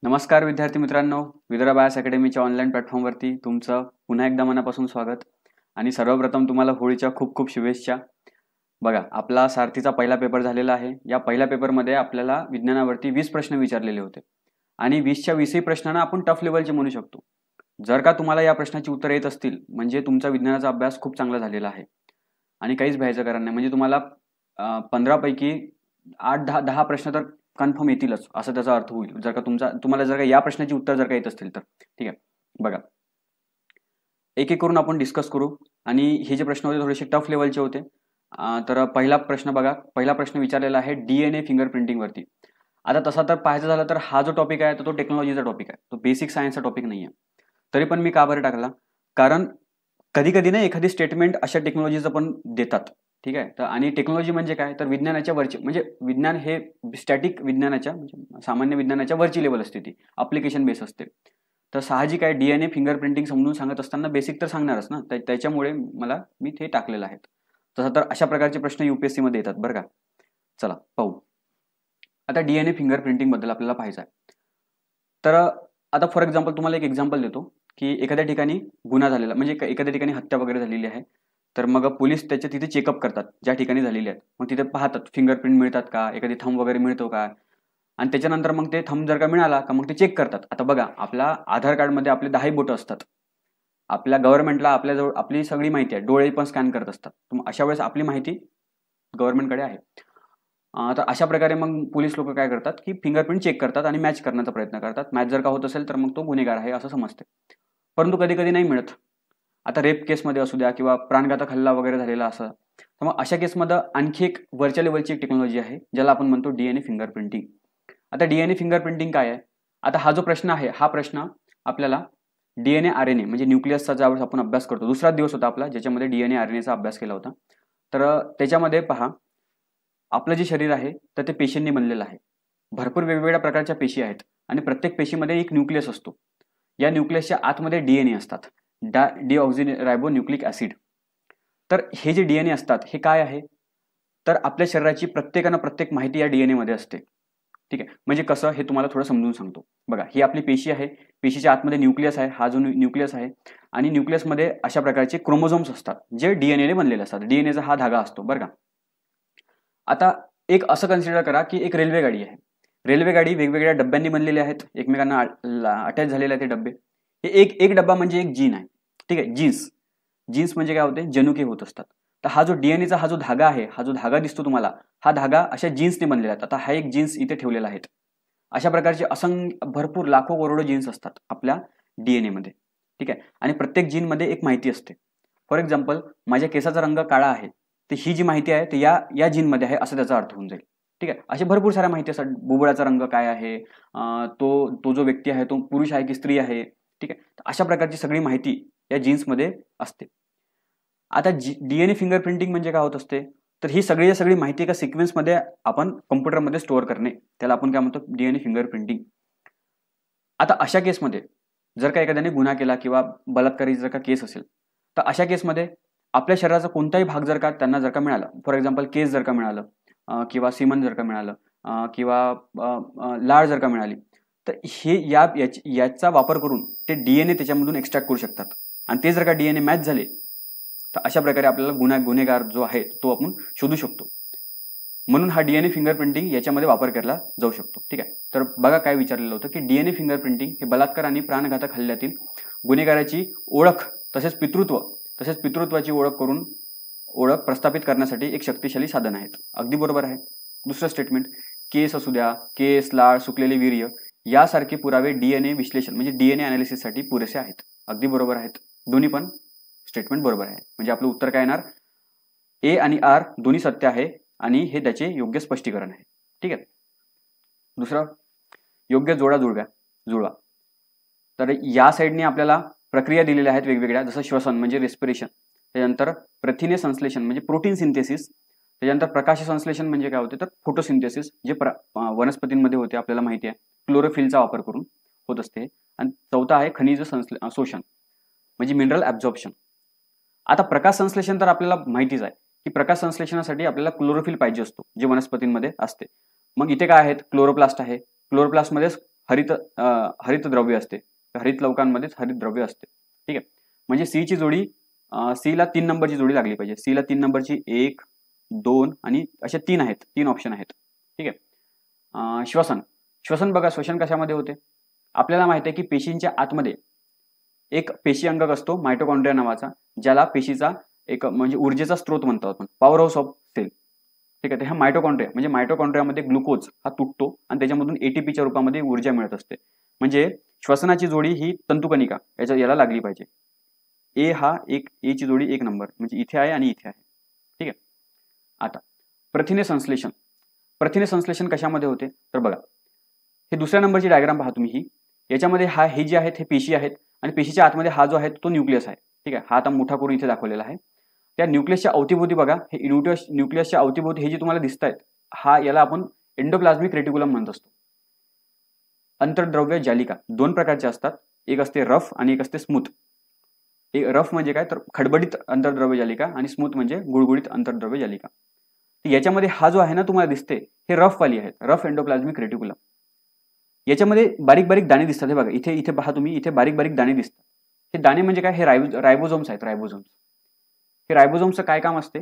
नमस्कार विद्यार्थी मित्रांनो, विदर्भ आयस अकॅडमीच्या ऑनलाईन प्लॅटफॉर्मवरती तुमचं पुन्हा एकदा मनापासून स्वागत. आणि सर्वप्रथम तुम्हाला होळीच्या खूप खूप शुभेच्छा. बघा, आपला सारथीचा पहिला पेपर झालेला आहे. या पहिल्या पेपरमध्ये आपल्याला विज्ञानावरती 20 प्रश्न विचारलेले होते आणि 20च्या 20ही प्रश्नांना आपण टफ लेवलचे म्हणू शकतो. जर का तुम्हाला या प्रश्नाची उत्तर येत असतील म्हणजे तुमचा विज्ञानाचा अभ्यास खूप चांगला झालेला आहे आणि काहीच भ्यायचं कारण नाही. म्हणजे तुम्हाला 15 पैकी 8-10 प्रश्न तर कन्फर्म येतीलच असं त्याचा अर्थ होईल. जर का तुम्हाला जर का या प्रश्नाची उत्तर जर का येत असतील तर ठीक आहे. बघा, एक एक करून आपण डिस्कस करू आणि हे जे प्रश्न होते थोडेसे टफ लेवलचे होते. तर पहिला प्रश्न बघा, पहिला प्रश्न विचारलेला आहे DNA फिंगरप्रिंटिंग वरती. आता तसा तर पाहायचं झालं तर हा जो टॉपिक आहे तो टेक्नॉलॉजीचा टॉपिक आहे, तो बेसिक सायन्सचा टॉपिक नाही आहे. तरी पण मी का बरं टाकला, कारण कधी कधी ना एखादी स्टेटमेंट अशा टेक्नॉलॉजीचं पण देतात. ठीक आहे. तर आणि टेक्नॉलॉजी म्हणजे काय, तर विज्ञानाच्या वरची, म्हणजे विज्ञान हे स्टॅटिक विज्ञानाच्या म्हणजे सामान्य विज्ञानाच्या वरची लेवल असते, ती अप्लिकेशन बेस असते. तर साहजिक आहे DNA फिंगरप्रिंटिंग समजून सांगत असताना बेसिक तर सांगणारच ना, त्याच्यामुळे मी ते टाकलेलं आहे. तसं तर अशा प्रकारचे प्रश्न UPSC मध्ये येतात बरं का. चला पाहू. आता DNA फिंगरप्रिंटिंग बद्दल आपल्याला पाहायचं आहे. तर आता फॉर एक्झाम्पल तुम्हाला एक एक्झाम्पल देतो की एखाद्या ठिकाणी गुन्हा झालेला, म्हणजे एखाद्या ठिकाणी हत्या वगैरे झालेली आहे. तर मग पोलीस त्याच्या तिथे चेकअप करतात ज्या ठिकाणी झालेली आहेत. मग तिथे पाहतात फिंगरप्रिंट मिळतात का, एखादी थंब वगैरे मिळतो का, आणि त्याच्यानंतर मग ते थंब जर का मिळाला का मग ते चेक करतात. आता बघा, आपला आधार कार्डमध्ये आपले 10 बोटं असतात. आपल्या गव्हर्नमेंटला आपल्याजवळ आपली सगळी माहिती आहे, डोळे पण स्कॅन करत असतात. अशा वेळेस आपली माहिती गव्हर्नमेंटकडे आहे. तर अशा प्रकारे मग पोलीस लोक काय करतात की फिंगरप्रिंट चेक करतात आणि मॅच करण्याचा प्रयत्न करतात. मॅच जर का होत असेल तर मग तो गुन्हेगार आहे असं समजते. परंतु कधी कधी नाही मिळत. आता रेप केसमध्ये असू द्या किंवा प्राणघातक हल्ला वगैरे झालेला असं, तर मग अशा केसमध्ये आणखी एक वरच्या लेवलची एक टेक्नॉलॉजी आहे ज्याला आपण म्हणतो DNA फिंगरप्रिंटिंग. आता DNA फिंगरप्रिंटिंग काय आहे, आता हा जो प्रश्न आहे हा प्रश्न आपल्याला DNA RNA म्हणजे न्यूक्लियसचा ज्यावेळेस आपण अभ्यास करतो, दुसरा दिवस होता आपला ज्याच्यामध्ये DNA RNAचा अभ्यास केला होता. तर त्याच्यामध्ये पहा, आपलं जे शरीर आहे तर ते पेशींनी बनलेलं आहे. भरपूर वेगवेगळ्या प्रकारच्या पेशी आहेत आणि प्रत्येक पेशीमध्ये एक न्यूक्लियस असतो. या न्यूक्लियसच्या आतमध्ये DNA असतात, डीऑक्झिरायबो न्यूक्लिक ऍसिड. तर हे जे DNA असतात हे काय आहे, तर आपल्या शरीराची प्रत्येक माहिती या DNA मध्ये असते. ठीक आहे. म्हणजे कसं हे तुम्हाला थोडं समजून सांगतो. बघा, ही आपली पेशी आहे, पेशीच्या आतमध्ये न्यूक्लियस आहे, हा जो न्यूक्लियस आहे आणि न्यूक्लियसमध्ये अशा प्रकारचे क्रोमोझोम्स असतात जे DNA ने बनलेले असतात. DNAचा हा धागा असतो बरं का. आता एक असं कन्सिडर करा की एक रेल्वे गाडी आहे. रेल्वे गाडी वेगवेगळ्या डब्यांनी बनलेली आहेत, एकमेकांना अटॅच झालेले आहेत ते डब्बे. हे एक डब्बा म्हणजे एक जीन आहे. ठीक आहे. जीन्स म्हणजे काय होते, जनुके होत असतात. तर हा जो DNAचा हा जो धागा आहे, हा जो धागा दिसतो तुम्हाला, हा धागा अशा जीन्सने बनलेला आहे. आता हा एक जीन्स इथे ठेवलेला आहे. अशा प्रकारचे असंख्य भरपूर लाखो करोडो जीन्स असतात आपल्या DNA मध्ये. ठीक आहे. आणि प्रत्येक जीनमध्ये एक माहिती असते. फॉर एक्झाम्पल, माझ्या केसाचा रंग काळा आहे, तर ही जी माहिती आहे ते या जीनमध्ये आहे असं त्याचा अर्थ होऊन जाईल. ठीक आहे. असे भरपूर साऱ्या माहिती असतात. बुबुळाचा रंग काय आहे, तो जो व्यक्ती आहे तो पुरुष आहे की स्त्री आहे. ठीक आहे. अशा प्रकारची सगळी माहिती या जीन्समध्ये असते. आता DNA फिंगरप्रिंटिंग म्हणजे काय होत असते, तर ही सगळी माहिती एका सिक्वेन्समध्ये आपण कॉम्प्युटरमध्ये स्टोअर करणे, त्याला आपण काय म्हणतो, DNA फिंगरप्रिंटिंग. आता अशा केसमध्ये जर का एखाद्याने गुन्हा केला किंवा बलात्काराची जर का केस असेल, तर अशा केसमध्ये आपल्या शरीराचा कोणताही भाग जर का त्यांना जर का मिळाला, फॉर एक्झाम्पल केस जर का मिळालं किंवा सीमन जर का मिळालं किंवा लाळ जर का मिळाली, तर हे याचा वापर करून ते DNA त्याच्यामधून एक्स्ट्रॅक्ट करू शकतात. आणि ते जर का DNA मॅच झाले तर अशा प्रकारे आपल्याला गुन्हेगार जो आहे तो आपण शोधू शकतो. म्हणून हा DNA फिंगरप्रिंटिंग याच्यामध्ये वापर केला जाऊ शकतो. ठीक आहे. तर बघा काय विचारलेलं होतं की DNA फिंगरप्रिंटिंग हे बलात्कार आणि प्राणघातक हल्ल्यातील गुन्हेगाराची ओळख तसेच पितृत्वाची ओळख प्रस्थापित करण्यासाठी एक शक्तिशाली साधन आहेत. अगदी बरोबर आहे. दुसरं स्टेटमेंट, केस असू द्या, केस, लाळ, सुकलेले वीर्य यासारखे पुरावे DNA विश्लेषण म्हणजे DNA अनालिसिससाठी पुरेसे आहेत. अगदी बरोबर आहेत. दोन्ही पण स्टेटमेंट बरोबर आहे. म्हणजे आपलं उत्तर काय येणार, A आणि R दोन्ही सत्य आहे आणि हे त्याचे योग्य स्पष्टीकरण आहे. ठीक आहे. दुसरं, योग्य जुळवा. तर या साईडने आपल्याला प्रक्रिया दिलेल्या आहेत वेगवेगळ्या, जसं श्वसन म्हणजे रेस्पिरेशन, त्याच्यानंतर प्रथिने संश्लेषण म्हणजे प्रोटीन सिंथेसिस, त्याच्यानंतर प्रकाश संश्लेषण म्हणजे काय होते, तर फोटोसिंथेसिस जे वनस्पतींमध्ये होते आपल्याला माहिती आहे, क्लोरोफिलचा वापर करून होत असते. आणि चौथा आहे खनिज शोषण म्हणजे मिनरल ॲब्झॉर्प्शन. आता प्रकाश संश्लेषण तर आपल्याला माहितीच आहे की प्रकाश संश्लेषणासाठी आपल्याला क्लोरोफिल पाहिजे असतो जे वनस्पतींमध्ये असते. मग इथे काय आहेत, क्लोरोप्लास्ट आहे. क्लोरोप्लास्टमध्ये हरित द्रव्य असते, हरित लवकांमध्येच हरित द्रव्य असते. ठीक आहे, म्हणजे सीची जोडी, सीला 3 नंबरची जोडी लागली पाहिजे. सीला 3 नंबरची 1, 2 आणि असे 3 आहेत, 3 ऑप्शन आहेत. ठीक आहे. श्वसन बघा, श्वसन कशामध्ये होते? आपल्याला माहिती आहे की पेशींच्या आतमध्ये एक पेशी अंगक असतो मायटोकॉन्ड्रिया नावाचा, ज्याला पेशीचा एक म्हणजे ऊर्जेचा स्रोत म्हणतो आपण, पॉवर हाऊस ऑफ सेल. ठीक आहे, तर हा मायटोकॉन्ड्रिया म्हणजे मायटोकॉन्ड्रियामध्ये ग्लुकोज हा तुटतो आणि त्याच्यामधून एटीपीच्या रूपामध्ये ऊर्जा मिळत असते. म्हणजे श्वसनाची जोडी ही तंतुकणिका याला लागली पाहिजे. एची जोडी 1 नंबर म्हणजे इथे आहे आणि इथे आहे. ठीक आहे. आता प्रथिने संश्लेषण कशामध्ये होते? तर बघा, हे दुसऱ्या नंबरची डायग्राम पहा तुम्ही. ही याच्यामध्ये हे जे आहेत हे पेशी आहेत आणि पेशीच्या आतमध्ये हा जो आहे तो न्यूक्लियस आहे. ठीक आहे, हा आता मोठा करून इथे दाखवलेला आहे. त्या न्यूक्लियसच्या अवतीभोवती बघा, हे न्यूक्लियसच्या अवतीभोवती हे जे तुम्हाला दिसत आहेत, याला आपण एंडोप्लाझ्मिक रेटिक्युलम म्हणत असतो. अंतर्द्रव्य जालिका 2 प्रकारचे असतात, एक असते रफ आणि एक असते स्मूथ. रफ म्हणजे काय, तर खडबडीत अंतर्द्रव्य जालिका आणि स्मूथ म्हणजे गुळगुळीत अंतर्द्रव्य जालिका. याच्यामध्ये हा जो आहे ना तुम्हाला दिसते, हे रफ वाली आहेत, रफ एंडोप्लाझ्मिक रेटिक्युलम. याच्यामध्ये बारीक बारीक दाणे दिसतात. हे बघा, इथे पहा तुम्ही, इथे बारीक बारीक दाणे दिसतात. हे दाणे म्हणजे काय, हे रायबोझोम्स आहेत. हे रायबोझोम्सचं काय काम असते,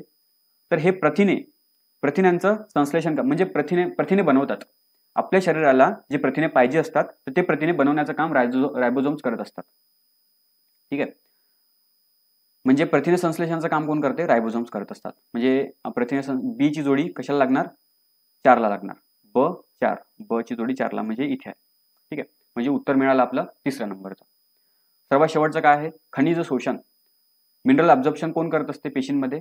तर हे प्रथिनांचं संश्लेषण म्हणजे प्रथिने बनवतात. आपल्या शरीराला जे प्रथिने पाहिजे असतात तर ते प्रथिने बनवण्याचं काम रायबोझोम्स करत असतात. ठीक आहे, म्हणजे प्रथिने संश्लेषणाचं काम कोण करते? रायबोझोम्स करत असतात. म्हणजे प्रथिने बी ची जोडी कशाला लागणार? 4 ला लागणार. ब ची जोडी 4 ला म्हणजे इथे आहे. ठीक आहे, म्हणजे उत्तर मिळालं आपलं 3ऱ्या नंबरचं. सर्वात शेवटचं काय आहे? खनिज शोषण, मिनरल अब्झॉर्प्शन कोण करत असते पेशींमध्ये?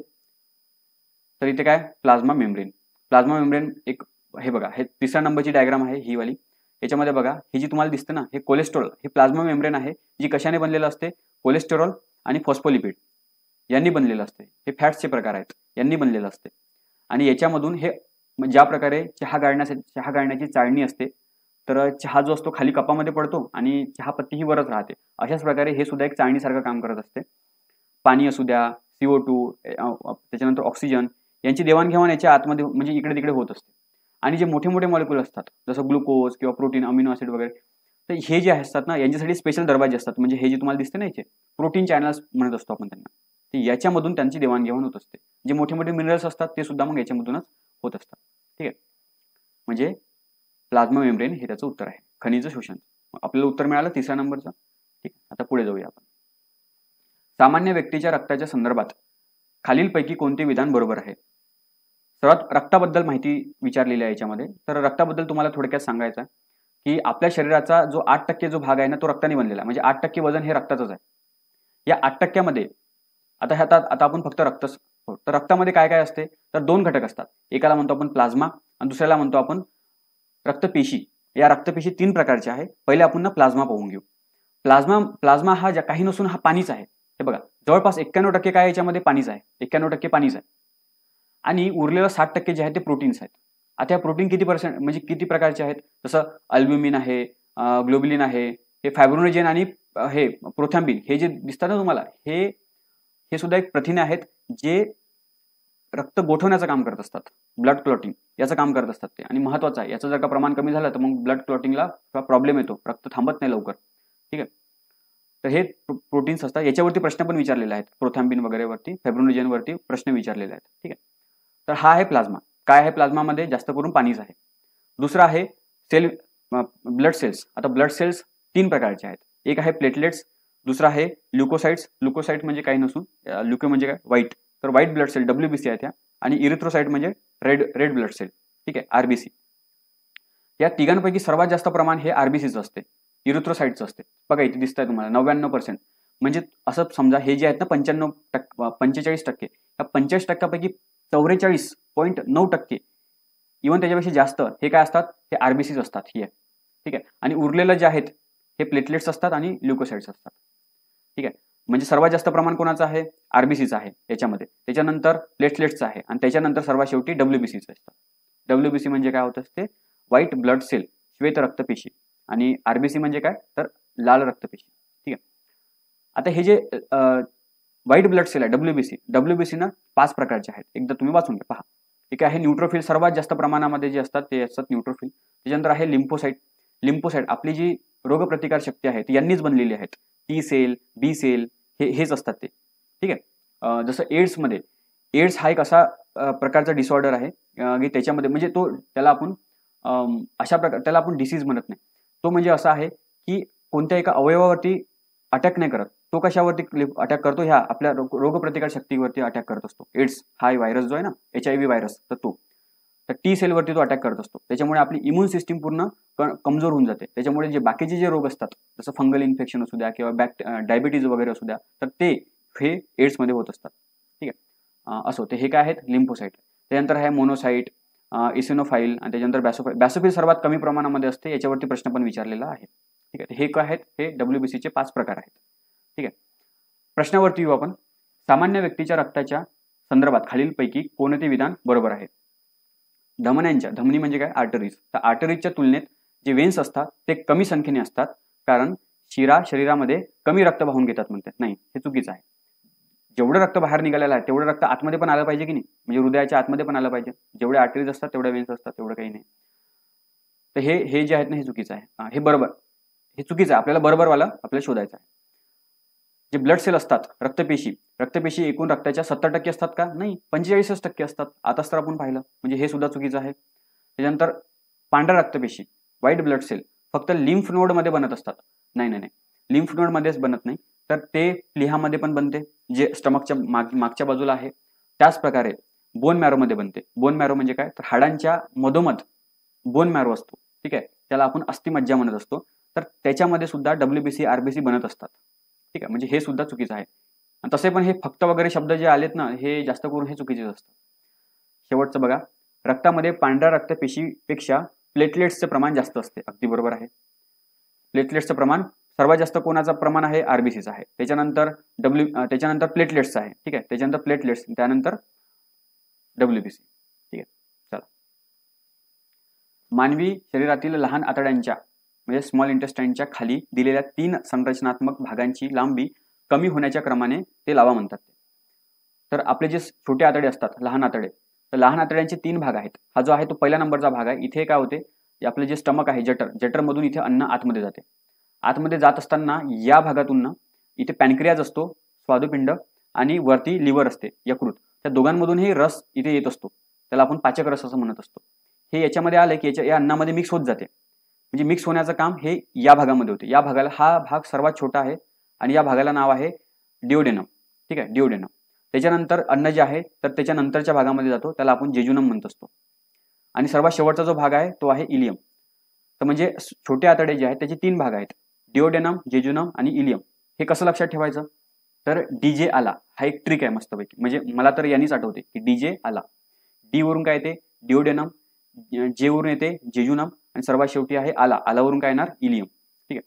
तर इथे काय, प्लाझ्मा मेम्ब्रेन एक, हे बघा, हे 3ऱ्या नंबरची डायग्राम आहे ही वाली. याच्यामध्ये बघा, ही जी तुम्हाला दिसते ना, हे कोलेस्टेरॉल, हे प्लाझ्मा मेम्ब्रेन आहे, जी कशाने बनलेलं असते? कोलेस्टेरॉल आणि फॉस्फोलिपिड यांनी बनलेलं असते. हे फॅट्सचे प्रकार आहेत, यांनी बनलेलं असते. आणि याच्यामधून हे ज्या प्रकारे चहा गाळण्याची चाळणी असते, तर चहा जो असतो खाली कपामध्ये पडतो आणि चहा पत्ती ही वरच राहते. अशाच प्रकारे हे सुद्धा एक चाळणीसारखं काम करत असते. पाणी असू द्या, CO2, त्याच्यानंतर ऑक्सिजन यांची देवाणघेवाण याच्या आतमध्ये म्हणजे इकडे तिकडे होत असते. आणि जे मोठे मोठे मॉलिक्यूल असतात जसं ग्लुकोज किंवा प्रोटीन, अमिनो ऍसिड वगैरे, तर हे जे असतात ना, यांच्यासाठी स्पेशल दरवाजे असतात. म्हणजे हे जे तुम्हाला दिसते ना, इथे प्रोटीन चॅनल्स म्हणत असतो आपण त्यांना, तर याच्यामधून त्यांची देवाणघेवाण होत असते. जे मोठे मोठे मिनरल्स असतात ते सुद्धा मग याच्यामधूनच होत असतात. ठीक आहे, म्हणजे प्लाझ्मा मेम्ब्रेन हे त्याचं उत्तर आहे, खनिज शोषण. आपल्याला उत्तर मिळालं 3ऱ्या नंबरचं. ठीक आहे, आता पुढे जाऊया आपण. सामान्य व्यक्तीच्या रक्ताच्या संदर्भात खालीलपैकी कोणते विधान बरोबर आहे? सर्वात रक्ताबद्दल माहिती विचारलेली आहे याच्यामध्ये. तर रक्ताबद्दल तुम्हाला थोडक्यात सांगायचं आहे की आपल्या शरीराचा जो 8% जो भाग आहे ना, तो रक्ताने बनलेला आहे. म्हणजे 8% वजन हे रक्ताचंच आहे. या 8%मध्ये आता आपण फक्त रक्त, तर रक्तामध्ये काय काय असते? तर 2 घटक असतात. एकाला म्हणतो आपण प्लाझ्मा आणि दुसऱ्याला म्हणतो आपण रक्तपेशी. या रक्तपेशी 3 प्रकारच्या आहे. पहिले आपण ना प्लाझ्मा पाहून घेऊ. प्लाझ्मा हा काही नसून हा पाणीच आहे. हे बघा, जवळपास 91% काय याच्यामध्ये पाणीच आहे, 91% पाणीच आहे. आणि उरलेलं 60% जे आहे ते प्रोटीन्स आहेत. आता या प्रोटीन म्हणजे किती प्रकारचे आहेत? जसं अल्ब्युमिन आहे, ग्लोबुलिन आहे, हे फायब्रोनोजेन आणि हे प्रोथॅम्बिन, हे जे दिसतात ना तुम्हाला, हे सुद्धा एक प्रथिने आहेत जे रक्त गोठवण्याचं काम करत असतात. ब्लड क्लॉटिंग याचं काम करत असतात ते, आणि महत्वाचं आहे. याचं जर का प्रमाण कमी झालं तर मग ब्लड क्लॉटिंगला प्रॉब्लेम येतो, रक्त थांबत नाही लवकर. ठीक आहे, तर हे प्रोटीन्स असतात. याच्यावरती प्रश्न पण विचारलेले आहेत, प्रोथॅम्बिन वगैरे वरती, फायब्रोनोजेन वरती प्रश्न विचारलेले आहेत. ठीक आहे, तर हा आहे प्लाझ्मा. काय आहे प्लाझ्मामध्ये? जास्त करून पाणीच आहे. दुसरा आहे ब्लड सेल्स. आता ब्लड सेल्स 3 प्रकारचे आहेत. एक आहे प्लेटलेट्स, दुसरा आहे ल्युकोसाइट्स. ल्युकोसाइट म्हणजे काही नसून, ल्युको म्हणजे काय, व्हाईट, तर व्हाईट ब्लड सेल WBC आहे त्या. आणि इरिथ्रोसाइट म्हणजे रेड ब्लड सेल. ठीक आहे, RBC. या तिघांपैकी सर्वात जास्त प्रमाण हे RBCचं असते, इरिथ्रोसाइटचं असते. बघा इथे दिसत आहे तुम्हाला 99%. म्हणजे असं समजा, हे जे आहेत ना 45%, या 45%पैकी 44.9%, इव्हन त्याच्यापेक्षा जास्त हे काय असतात? हे RBCच असतात. ही आहे. ठीक आहे, आणि उरलेलं जे आहेत हे प्लेटलेट्स असतात आणि ल्युकोसाइट्स असतात. ठीक आहे, म्हणजे सर्वात जास्त प्रमाण कोणाचं आहे? RBCचं आहे याच्यामध्ये. त्याच्यानंतर प्लेटलेट्सचं आहे आणि त्याच्यानंतर सर्वात शेवटी WBCचं असतं. WBC म्हणजे काय होत असते? व्हाईट ब्लड सेल, श्वेत रक्तपेशी. आणि RBC म्हणजे काय? तर लाल रक्तपेशी. ठीक आहे, आता हे जे व्हाईट ब्लड सेल आहे WBC ना 5 प्रकारचे आहेत. एकदा तुम्ही वाचून घ्या, पहा. एक आहे न्यूट्रोफिल, सर्वात जास्त प्रमाणामध्ये जे असतात ते असतात न्यूट्रोफिल. त्याच्यानंतर आहे लिम्फोसाइट. लिम्फोसाइट आपली जी रोगप्रतिकार शक्ती आहे ती यांनीच बनलेली आहेत. टी सेल, बी सेल हेच असतात ते. ठीक आहे. जसं एड्समध्ये, एड्स हा एक असा प्रकारचा डिसऑर्डर आहे की त्याच्यामध्ये म्हणजे त्याला आपण अशा प्रकार त्याला आपण डिसीज म्हणत नाही. तो म्हणजे असा आहे की कोणत्या एका अवयवावरती अटॅक नाही करत, तो कशावरती अटॅक करतो, ह्या आपल्या रोगप्रतिकार शक्तीवरती अटॅक करत असतो. एड्स हा व्हायरस जो आहे ना, HIV व्हायरस, तर टी सेलवरती तो अटॅक करत असतो. त्याच्यामुळे आपली इम्युन सिस्टीम पूर्ण कमजोर होऊन जाते. त्याच्यामुळे जे बाकीचे जे रोग असतात, जसं फंगल इन्फेक्शन असू द्या किंवा डायबिटीज वगैरे असू द्या, तर ते हे एड्समध्ये होत असतात. ठीक आहे. असो ते हे काय आहेत, लिम्फोसाइट. त्यानंतर आहे मोनोसाइट, इसिनोफाईल आणि त्याच्यानंतर बॅसोफिल सर्वात कमी प्रमाणामध्ये असते. याच्यावरती प्रश्न पण विचारलेला आहे. ठीक आहे. हे काय आहेत, हे WBCचे 5 प्रकार आहेत. ठीक आहे. प्रश्नावरती येऊ आपण. सामान्य व्यक्तीच्या रक्ताच्या संदर्भात खालीलपैकी कोणते विधान बरोबर आहे? धमनी म्हणजे काय, आर्टरीज. तर आर्टरीजच्या तुलनेत जे वेन्स असतात ते कमी संख्येने असतात, कारण शिरा शरीरामध्ये कमी रक्त वाहून घेतात म्हणतात. नाही, हे चुकीचं आहे. जेवढं रक्त बाहेर निघालेलं आहे तेवढं रक्त आतमध्ये पण आलं पाहिजे की नाही, म्हणजे हृदयाच्या आतमध्ये पण आलं पाहिजे. जेवढे आर्टरीज असतात तेवढे वेन्स असतात, तेवढं काही नाही. तर हे जे आहेत ना, हे चुकीचं आहे. हे बरोबर, हे चुकीचं आहे. आपल्याला बरोबरवाला आपल्याला शोधायचं आहे. जे ब्लड सेल असतात, रक्तपेशी एकूण रक्ताच्या 70% असतात का? नाही, 45% असतात. आताच तर आपण पाहिलं, म्हणजे हे सुद्धा चुकीचं आहे. त्याच्यानंतर पांढऱ्या रक्तपेशी, व्हाईट ब्लड सेल फक्त लिम्फ नोडमध्ये बनत असतात. नाही, लिम्फ नोडमध्येच बनत नाही, तर ते प्लिहामध्ये पण बनते, जे स्टमकच्या मागच्या बाजूला आहे. त्याच प्रकारे बोन मॅरोमध्ये बनते. बोन मॅरो म्हणजे काय, तर हाडांच्या मधोमध बोन मॅरो असतो. ठीक आहे, त्याला आपण अस्थिमज्जा म्हणत असतो. तर त्याच्यामध्ये सुद्धा WBC, RBC बनत असतात. ठीक आहे, म्हणजे हे सुद्धा चुकीचं आहे. आणि तसे पण हे फक्त वगैरे शब्द जे आलेत ना, हे जास्त करून हे चुकीचेच असतात. शेवटचं बघा, रक्तामध्ये पांढऱ्या रक्तपेशीपेक्षा प्लेटलेट्सचं प्रमाण जास्त असते. अगदी बरोबर आहे. प्लेटलेट्सचं प्रमाण सर्वात जास्त कोणाचं प्रमाण आहे, RBCचं आहे. त्याच्यानंतर प्लेटलेट्सचं आहे. ठीक आहे, त्याच्यानंतर प्लेटलेट्स, त्यानंतर WBC. ठीक आहे. चला, मानवी शरीरातील लहान आतड्यांच्या म्हणजे स्मॉल इंटेस्टाईनच्या खाली दिलेल्या 3 संरचनात्मक भागांची लांबी कमी होण्याच्या क्रमाने ते लावा म्हणतात. तर आपले जे छोटे आतडे असतात, लहान आतडे, तर लहान आतड्यांचे 3 भाग आहेत. हा जो आहे तो पहिला नंबरचा भाग आहे. इथे काय होते, आपलं जे स्टमक आहे, जठरमधून इथे अन्न आतमध्ये जाते. आतमध्ये जात असताना या भागातून इथे पॅनक्रियाज असतो, स्वादुपिंड, आणि वरती लिव्हर असते, यकृत. त्या दोघांमधून हे रस इथे येत असतो. त्याला आपण पाचक रस असं म्हणत असतो. हे याच्यामध्ये आलं की या अन्नामध्ये मिक्स होत जाते. म्हणजे मिक्स होण्याचं काम हे या भागामध्ये होते. या भागाला, हा भाग सर्वात छोटा आहे आणि या भागाला नाव आहे डिओडेनम. ठीक आहे, डिओडेनम. त्याच्यानंतर अन्न जे आहे तर त्याच्यानंतरच्या भागामध्ये जातो, त्याला आपण जेजुनम म्हणत असतो. आणि सर्वात शेवटचा जो भाग आहे तो आहे इलियम. तर म्हणजे छोटे आतडे जे आहेत त्याचे 3 भाग आहेत, डिओडेनम, जेजुनम आणि इलियम. हे कसं लक्षात ठेवायचं, तर DJ आला हा एक ट्रिक आहे मस्तपैकी. म्हणजे मला तर यांनीच आठवते की DJ आला. डी वरून काय येते, डिओडेनम, जे वरून येते जेजुनम, आणि सर्वात शेवटी आहे आलावरून काय येणार, इलियम. ठीक आहे.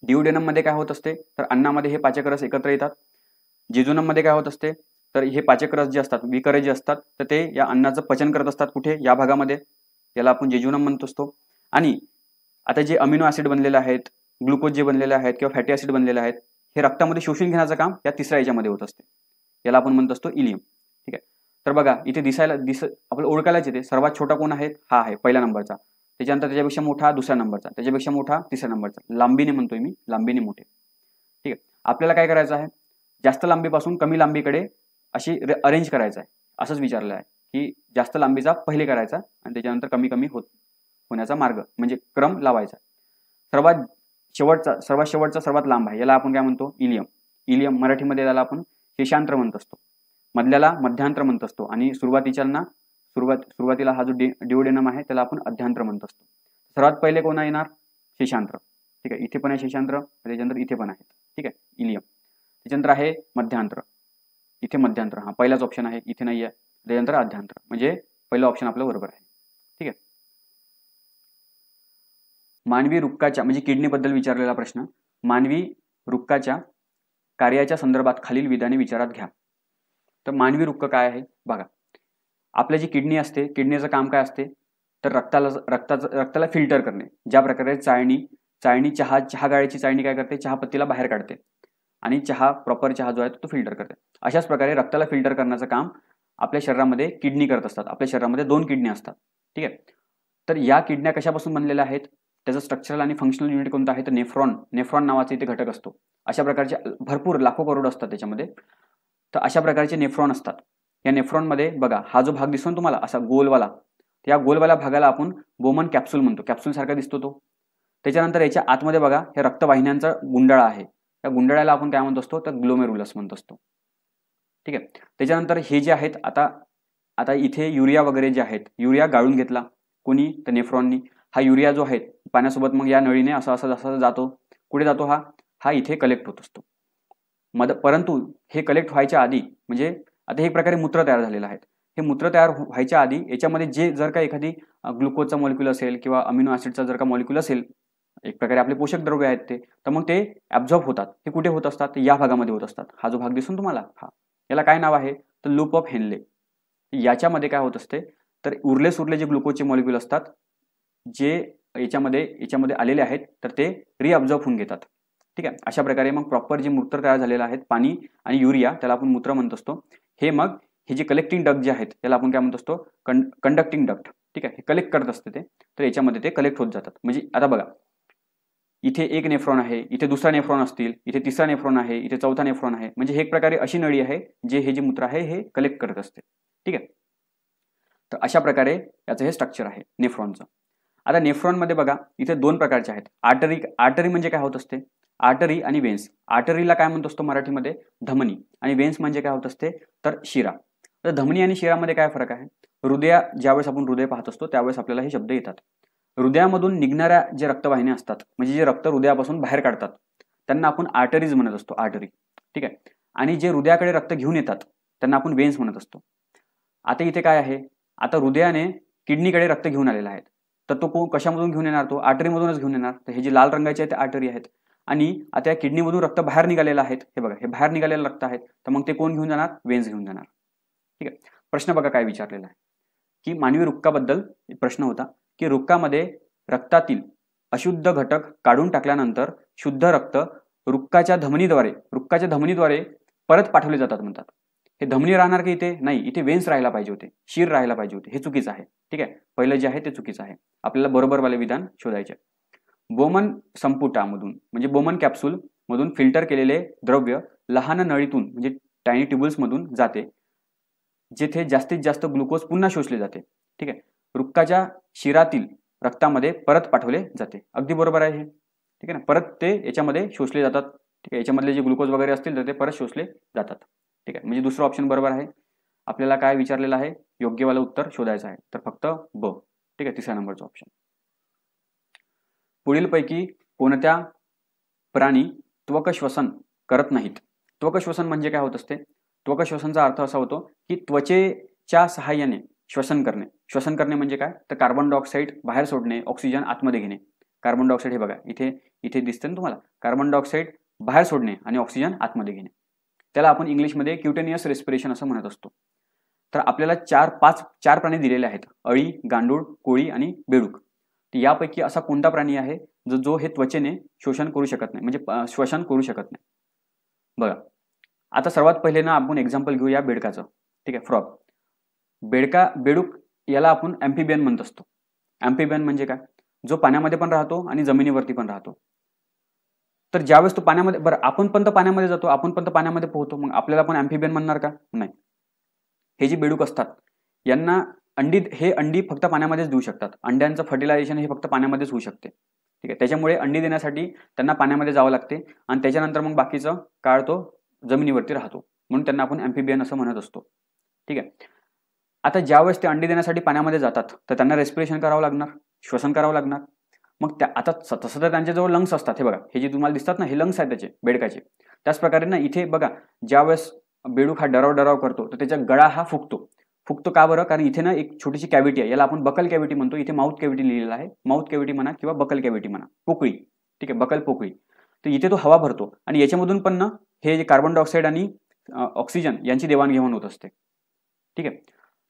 डिओडेनम मध्ये काय होत असते, तर अन्नामध्ये हे पाचक रस एकत्र येतात. जेजुनम मध्ये काय होत असते, तर हे पाचक रस जे असतात, विकरे जे असतात, तर ते या अन्नाचं पचन करत असतात. कुठे, या भागामध्ये, याला आपण जेजुनम म्हणत असतो. आणि आता जे अमिनो ऍसिड बनलेले आहेत, ग्लुकोज जे बनलेले आहेत किंवा फॅटी ऍसिड बनलेले आहेत, हे रक्तामध्ये शोषून घेण्याचं काम या तिसऱ्या याच्यामध्ये होत असते. याला आपण म्हणत असतो इलियम. ठीक आहे. तर बघा इथे आपल्याला ओळखायलाच येते, सर्वात छोटा कोण आहे, हा आहे पहिल्या नंबरचा. त्याच्यानंतर त्याच्यापेक्षा मोठा दुसऱ्या नंबरचा, त्याच्यापेक्षा मोठा तिसऱ्या नंबरचा. लांबीने म्हणतोय मी, लांबीने मोठे. ठीक आहे. आपल्याला काय करायचं आहे, जास्त लांबीपासून कमी लांबीकडे अशी अरेंज करायचं आहे. असंच विचारलं आहे की जास्त लांबीचा पहिले करायचा आणि त्याच्यानंतर कमी कमी होण्याचा मार्ग म्हणजे क्रम लावायचा. सर्वात शेवटचा सर्वात लांब आहे, याला आपण काय म्हणतो, इलियम. मराठीमध्ये त्याला आपण शेषांत्र म्हणत असतो. मधल्याला मध्यांत्र म्हणत असतो आणि सुरुवातीला हा जो डिओडेनम आहे त्याला आपण अध्यांत्र म्हणत असतो. सर्वात पहिले कोण येणार, शेषांत्र. ठीक आहे, इथे पण आहे शेषांत्र, त्याच्यानंतर इथे पण आहे. ठीक आहे, इलियम. त्याच्यानंतर आहे मध्यांत्र, इथे मध्यांत्र, हा पहिलाच ऑप्शन आहे, इथे नाही आहे. त्याच्यानंतर अध्यांत्र, म्हणजे पहिलं ऑप्शन आपलं बरोबर आहे. ठीक आहे. मानवी वृक्काच्या म्हणजे किडनीबद्दल विचारलेला प्रश्न, मानवी वृक्काच्या कार्याच्या संदर्भात खालील विधाने विचारात घ्या. तर मानवी वृक्क काय आहे बघा, आपली जी किडनी असते, किडनीचं काम काय असते, तर रक्ताला फिल्टर करणे. ज्या प्रकारे चाळणी चहा गाळ्याची चाळणी काय करते, चहा पत्तीला बाहेर काढते आणि प्रॉपर चहा जो आहे तो फिल्टर करते. अशाच प्रकारे रक्ताला फिल्टर करण्याचं काम आपल्या शरीरामध्ये किडनी करत असतात. आपल्या शरीरामध्ये 2 किडनी असतात. ठीक आहे. तर या किडन्या कशापासून बनलेल्या आहेत, त्याचं स्ट्रक्चरल आणि फंक्शनल युनिट कोणतं आहे तर नेफ्रॉन नावाचा इथे घटक असतो. अशा प्रकारचे भरपूर लाखो करोड असतात त्याच्यामध्ये. तर अशा प्रकारचे नेफ्रॉन असतात. या नेफ्रॉनमध्ये बघा हा जो भाग दिसतो ना तुम्हाला असा गोलवाला, या गोलवाल्या भागाला आपण बोमन कॅप्सूल म्हणतो. कॅप्सूल सारखा दिसतो तो. त्याच्यानंतर याच्या आतमध्ये बघा हे रक्तवाहिन्यांचा गुंडाळा आहे. या गुंडाळ्याला आपण काय म्हणतो असतो तर ग्लोमेरुलस म्हणतो असतो. ठीक आहे. त्याच्यानंतर हे जे आहेत आता इथे युरिया वगैरे जे आहेत, युरिया गाळून घेतला कोणी तर नेफ्रॉननी. हा युरिया जो आहे पाण्यासोबत मग या नळीने असं जातो. कुठे जातो हा इथे कलेक्ट होत असतो. परंतु हे कलेक्ट व्हायच्या आधी म्हणजे आता हे प्रकारे मूत्र तयार झालेलं आहे. हे मूत्र तयार व्हायच्या आधी याच्यामध्ये जे जर का एखादी ग्लुकोजचा मॉलिक्यूल असेल किंवा अमिनो ऍसिडचा जर का मॉलिक्यूल असेल, एक प्रकारे आपले पोषक द्रव्य आहेत ते, तर मग ते ऍब्झॉर्ब होतात. हे कुठे होत असतात या भागामध्ये होत असतात. हा जो भाग दिसून तुम्हाला याला काय नाव आहे तर लूप ऑफ हेनले. याच्यामध्ये काय होत असते तर उरले जे ग्लुकोजचे मॉलिक्यूल असतात जे याच्यामध्ये आलेले आहेत तर ते रिअब्झॉर्ब होऊन घेतात. ठीक आहे. अशा प्रकारे मग प्रॉपर जे मूत्र तयार झालेलं आहे पाणी आणि युरिया त्याला आपण मूत्र म्हणत असतो. हे जे कलेक्टिंग डक्ट जे आहेत त्याला आपण काय म्हणत असतो कंडक्टिंग डक्ट. ठीक आहे. हे कलेक्ट करत असते ते, तर याच्यामध्ये ते कलेक्ट होत जातात. म्हणजे आता बघा इथे एक नेफ्रॉन आहे, इथे दुसरा नेफ्रॉन असतील, इथे तिसरा नेफ्रॉन आहे, इथे चौथा नेफ्रॉन आहे. म्हणजे हे एक प्रकारे अशी नळी आहे हे जे मूत्र आहे हे कलेक्ट करत असते. ठीक आहे. तर अशा प्रकारे याचं हे स्ट्रक्चर आहे नेफ्रॉनचं. आता नेफ्रॉनमध्ये बघा इथे दोन प्रकारचे आहेत. आर्टरी म्हणजे काय होत असते आर्टरी आणि वेन्स. आर्टरीला काय म्हणतो असतो मराठीमध्ये धमनी आणि वेन्स म्हणजे काय होत असते तर शिरा. तर धमनी आणि शिरामध्ये काय फरक आहे. ज्यावेळेस आपण हृदय पाहत असतो त्यावेळेस आपल्याला हे शब्द येतात. हृदयामधून निघणाऱ्या जे रक्तवाहिन्या असतात म्हणजे जे रक्त हृदयापासून बाहेर काढतात त्यांना आपण आर्टरीज म्हणत असतो. आर्टरी. ठीक आहे. आणि जे हृदयाकडे रक्त घेऊन येतात त्यांना आपण वेन्स म्हणत असतो. आता इथे काय आहे आता हृदयाने किडनीकडे रक्त घेऊन आलेला आहे तर तो कशामधून घेऊन येणार तो आर्टरीमधूनच घेऊन येणार. तर हे जे लाल रंगाचे आहेत ते आर्टरी आहेत. आणि आता या किडनीमधून रक्त बाहेर निघालेलं आहे. हे बघा हे बाहेर निघालेलं रक्त आहे तर मग ते कोण घेऊन जाणार वेन्स घेऊन जाणार. ठीक आहे. प्रश्न बघा काय विचारलेला आहे की मानवी वृक्काबद्दल प्रश्न होता की वृक्कामध्ये रक्तातील अशुद्ध घटक काढून टाकल्यानंतर शुद्ध रक्त वृक्काच्या धमनीद्वारे परत पाठवले जातात म्हणतात. हे धमनी राहणार की इथे नाही, इथे वेन्स राहायला पाहिजे होते, शिर राहायला पाहिजे होते. हे चुकीचं आहे. ठीक आहे. पहिलं जे आहे ते चुकीचं आहे. आपल्याला बरोबरवाले विधान शोधायचे. बोमन संपुटामधून म्हणजे बोमन कॅप्सूल मधून फिल्टर केलेले द्रव्य लहान नळीतून म्हणजे टायनी ट्युबल्स मधून जाते जेथे जास्तीत जास्त ग्लुकोज पुन्हा शोषले जाते. ठीक आहे. वृक्काच्या शिरातील रक्तामध्ये परत पाठवले जाते. अगदी बरोबर आहे हे. ठीक आहे ना. परत ते याच्यामध्ये शोषले जातात. ठीक आहे. याच्यामधले जे ग्लुकोज वगैरे असतील तर ते परत शोषले जातात. ठीक आहे. म्हणजे दुसरं ऑप्शन बरोबर आहे. आपल्याला काय विचारलेलं आहे योग्यवालं उत्तर शोधायचं आहे तर फक्त ब. ठीक आहे. तिसऱ्या नंबरचं ऑप्शन. पुढीलपैकी कोणत्या प्राणी त्वक श्वसन करत नाहीत. त्वक श्वसन म्हणजे काय होत असते त्वक श्वसनचा अर्थ असा होतो की त्वचेच्या सहाय्याने श्वसन करणे. श्वसन करणे म्हणजे काय तर कार्बन डायऑक्साईड बाहेर सोडणे, ऑक्सिजन आतमध्ये घेणे. कार्बन डायऑक्साईड हे बघा इथे दिसतं ना तुम्हाला, कार्बन डायऑक्साईड बाहेर सोडणे आणि ऑक्सिजन आतमध्ये घेणे. त्याला आपण इंग्लिशमध्ये क्युटेनियस रेस्पिरेशन असं म्हणत असतो. तर आपल्याला चार प्राणी दिलेले आहेत. अळी, गांडूळ, कोळी आणि बेडूक. यापैकी असा कोणता प्राणी आहे जो हे त्वचेने शोषण करू शकत नाही म्हणजे श्वसन करू शकत नाही. बघा आता सर्वात पहिले ना आपण एक्झाम्पल घेऊया बेडकाचं. ठीक आहे. फ्रॉग. बेडूक याला आपण ॲम्फिबियन म्हणत असतो. ॲम्फिबियन म्हणजे काय जो पाण्यामध्ये पण राहतो आणि जमिनीवरती पण राहतो. तर ज्यावेळेस तो पाण्यामध्ये आपण पण तर पाण्यामध्ये जातो, आपण पण तर पाण्यामध्ये पोहतो, मग आपल्याला पण ॲम्फिबियन म्हणणार का नाही. हे जे बेडूक असतात यांना अंडी फक्त पाण्यामध्येच देऊ शकतात. अंड्यांचं फर्टिलायझेशन हे फक्त पाण्यामध्येच होऊ शकते. ठीक आहे. त्याच्यामुळे अंडी देण्यासाठी त्यांना पाण्यामध्ये जावं लागते आणि त्याच्यानंतर मग बाकीचं काळ तो जमिनीवरती राहतो. म्हणून त्यांना आपण ॲम्फिबियन असं म्हणत असतो. ठीक आहे. आता ज्यावेळेस ते अंडी देण्यासाठी पाण्यामध्ये जातात तर त्यांना रेस्पिरेशन करावं लागणार, श्वसन करावं लागणार. मग आता तसं तर त्यांच्याजवळ लंग्स असतात. हे बघा हे जे तुम्हाला दिसतात ना हे लंग्स आहेत त्याचे बेडकाचे. त्याच प्रकारे ना इथे बघा ज्यावेळेस बेडूक हा डराव करतो तर त्याचा गळा हा फुगतो का बरं कारण इथे ना एक छोटीशी कॅव्हिटी आहे. याला आपण बकल कॅव्हिटी म्हणतो. इथे माउथ कॅव्हिटी लिहिलेला आहे. माउथ कॅव्हिटी म्हणा किंवा बकल कॅव्हिटी म्हणा, पोकळी. ठीक आहे. बकल पोकळी. तर इथे तो हवा भरतो आणि याच्यामधून पण ना हे जे कार्बन डायऑक्साईड आणि ऑक्सिजन यांची देवाणघेवाण होत असते. ठीक आहे.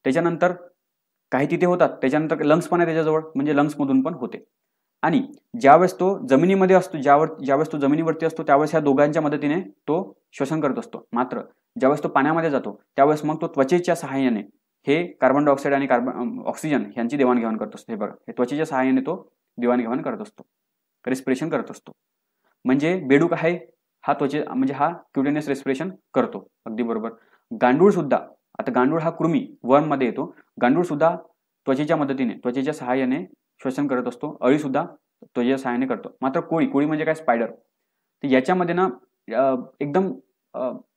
त्याच्यानंतर काही तिथे होतात, त्याच्यानंतर लंग्स पण आहे त्याच्याजवळ म्हणजे लंग्समधून पण होते. आणि ज्यावेळेस तो जमिनीमध्ये असतो ज्यावेळेस तो जमिनीवरती असतो त्यावेळेस ह्या दोघांच्या मदतीने तो श्वसन करत असतो. मात्र ज्यावेळेस तो पाण्यामध्ये जातो त्यावेळेस मग तो त्वचेच्या सहाय्याने हे कार्बन डायऑक्साईड आणि ऑक्सिजन यांची देवाणघेवाण करत असतो. हे बघा हे त्वचेच्या सहाय्याने तो देवाणघेवाण करत असतो, रेस्पिरेशन करत असतो. म्हणजे बेडूक आहे हा म्हणजे हा क्युटेनियस रेस्पिरेशन करतो. अगदी बरोबर. गांडूळ सुद्धा, आता गांडूळ हा कृमी वर्म मध्ये येतो. गांडूळ सुद्धा त्वचेच्या मदतीने, त्वचेच्या सहाय्याने श्वसन करत असतो. अळी सुद्धा त्वचेच्या सहाय्याने करतो. मात्र कोळी म्हणजे काय, स्पायडर, तर याच्यामध्ये ना एकदम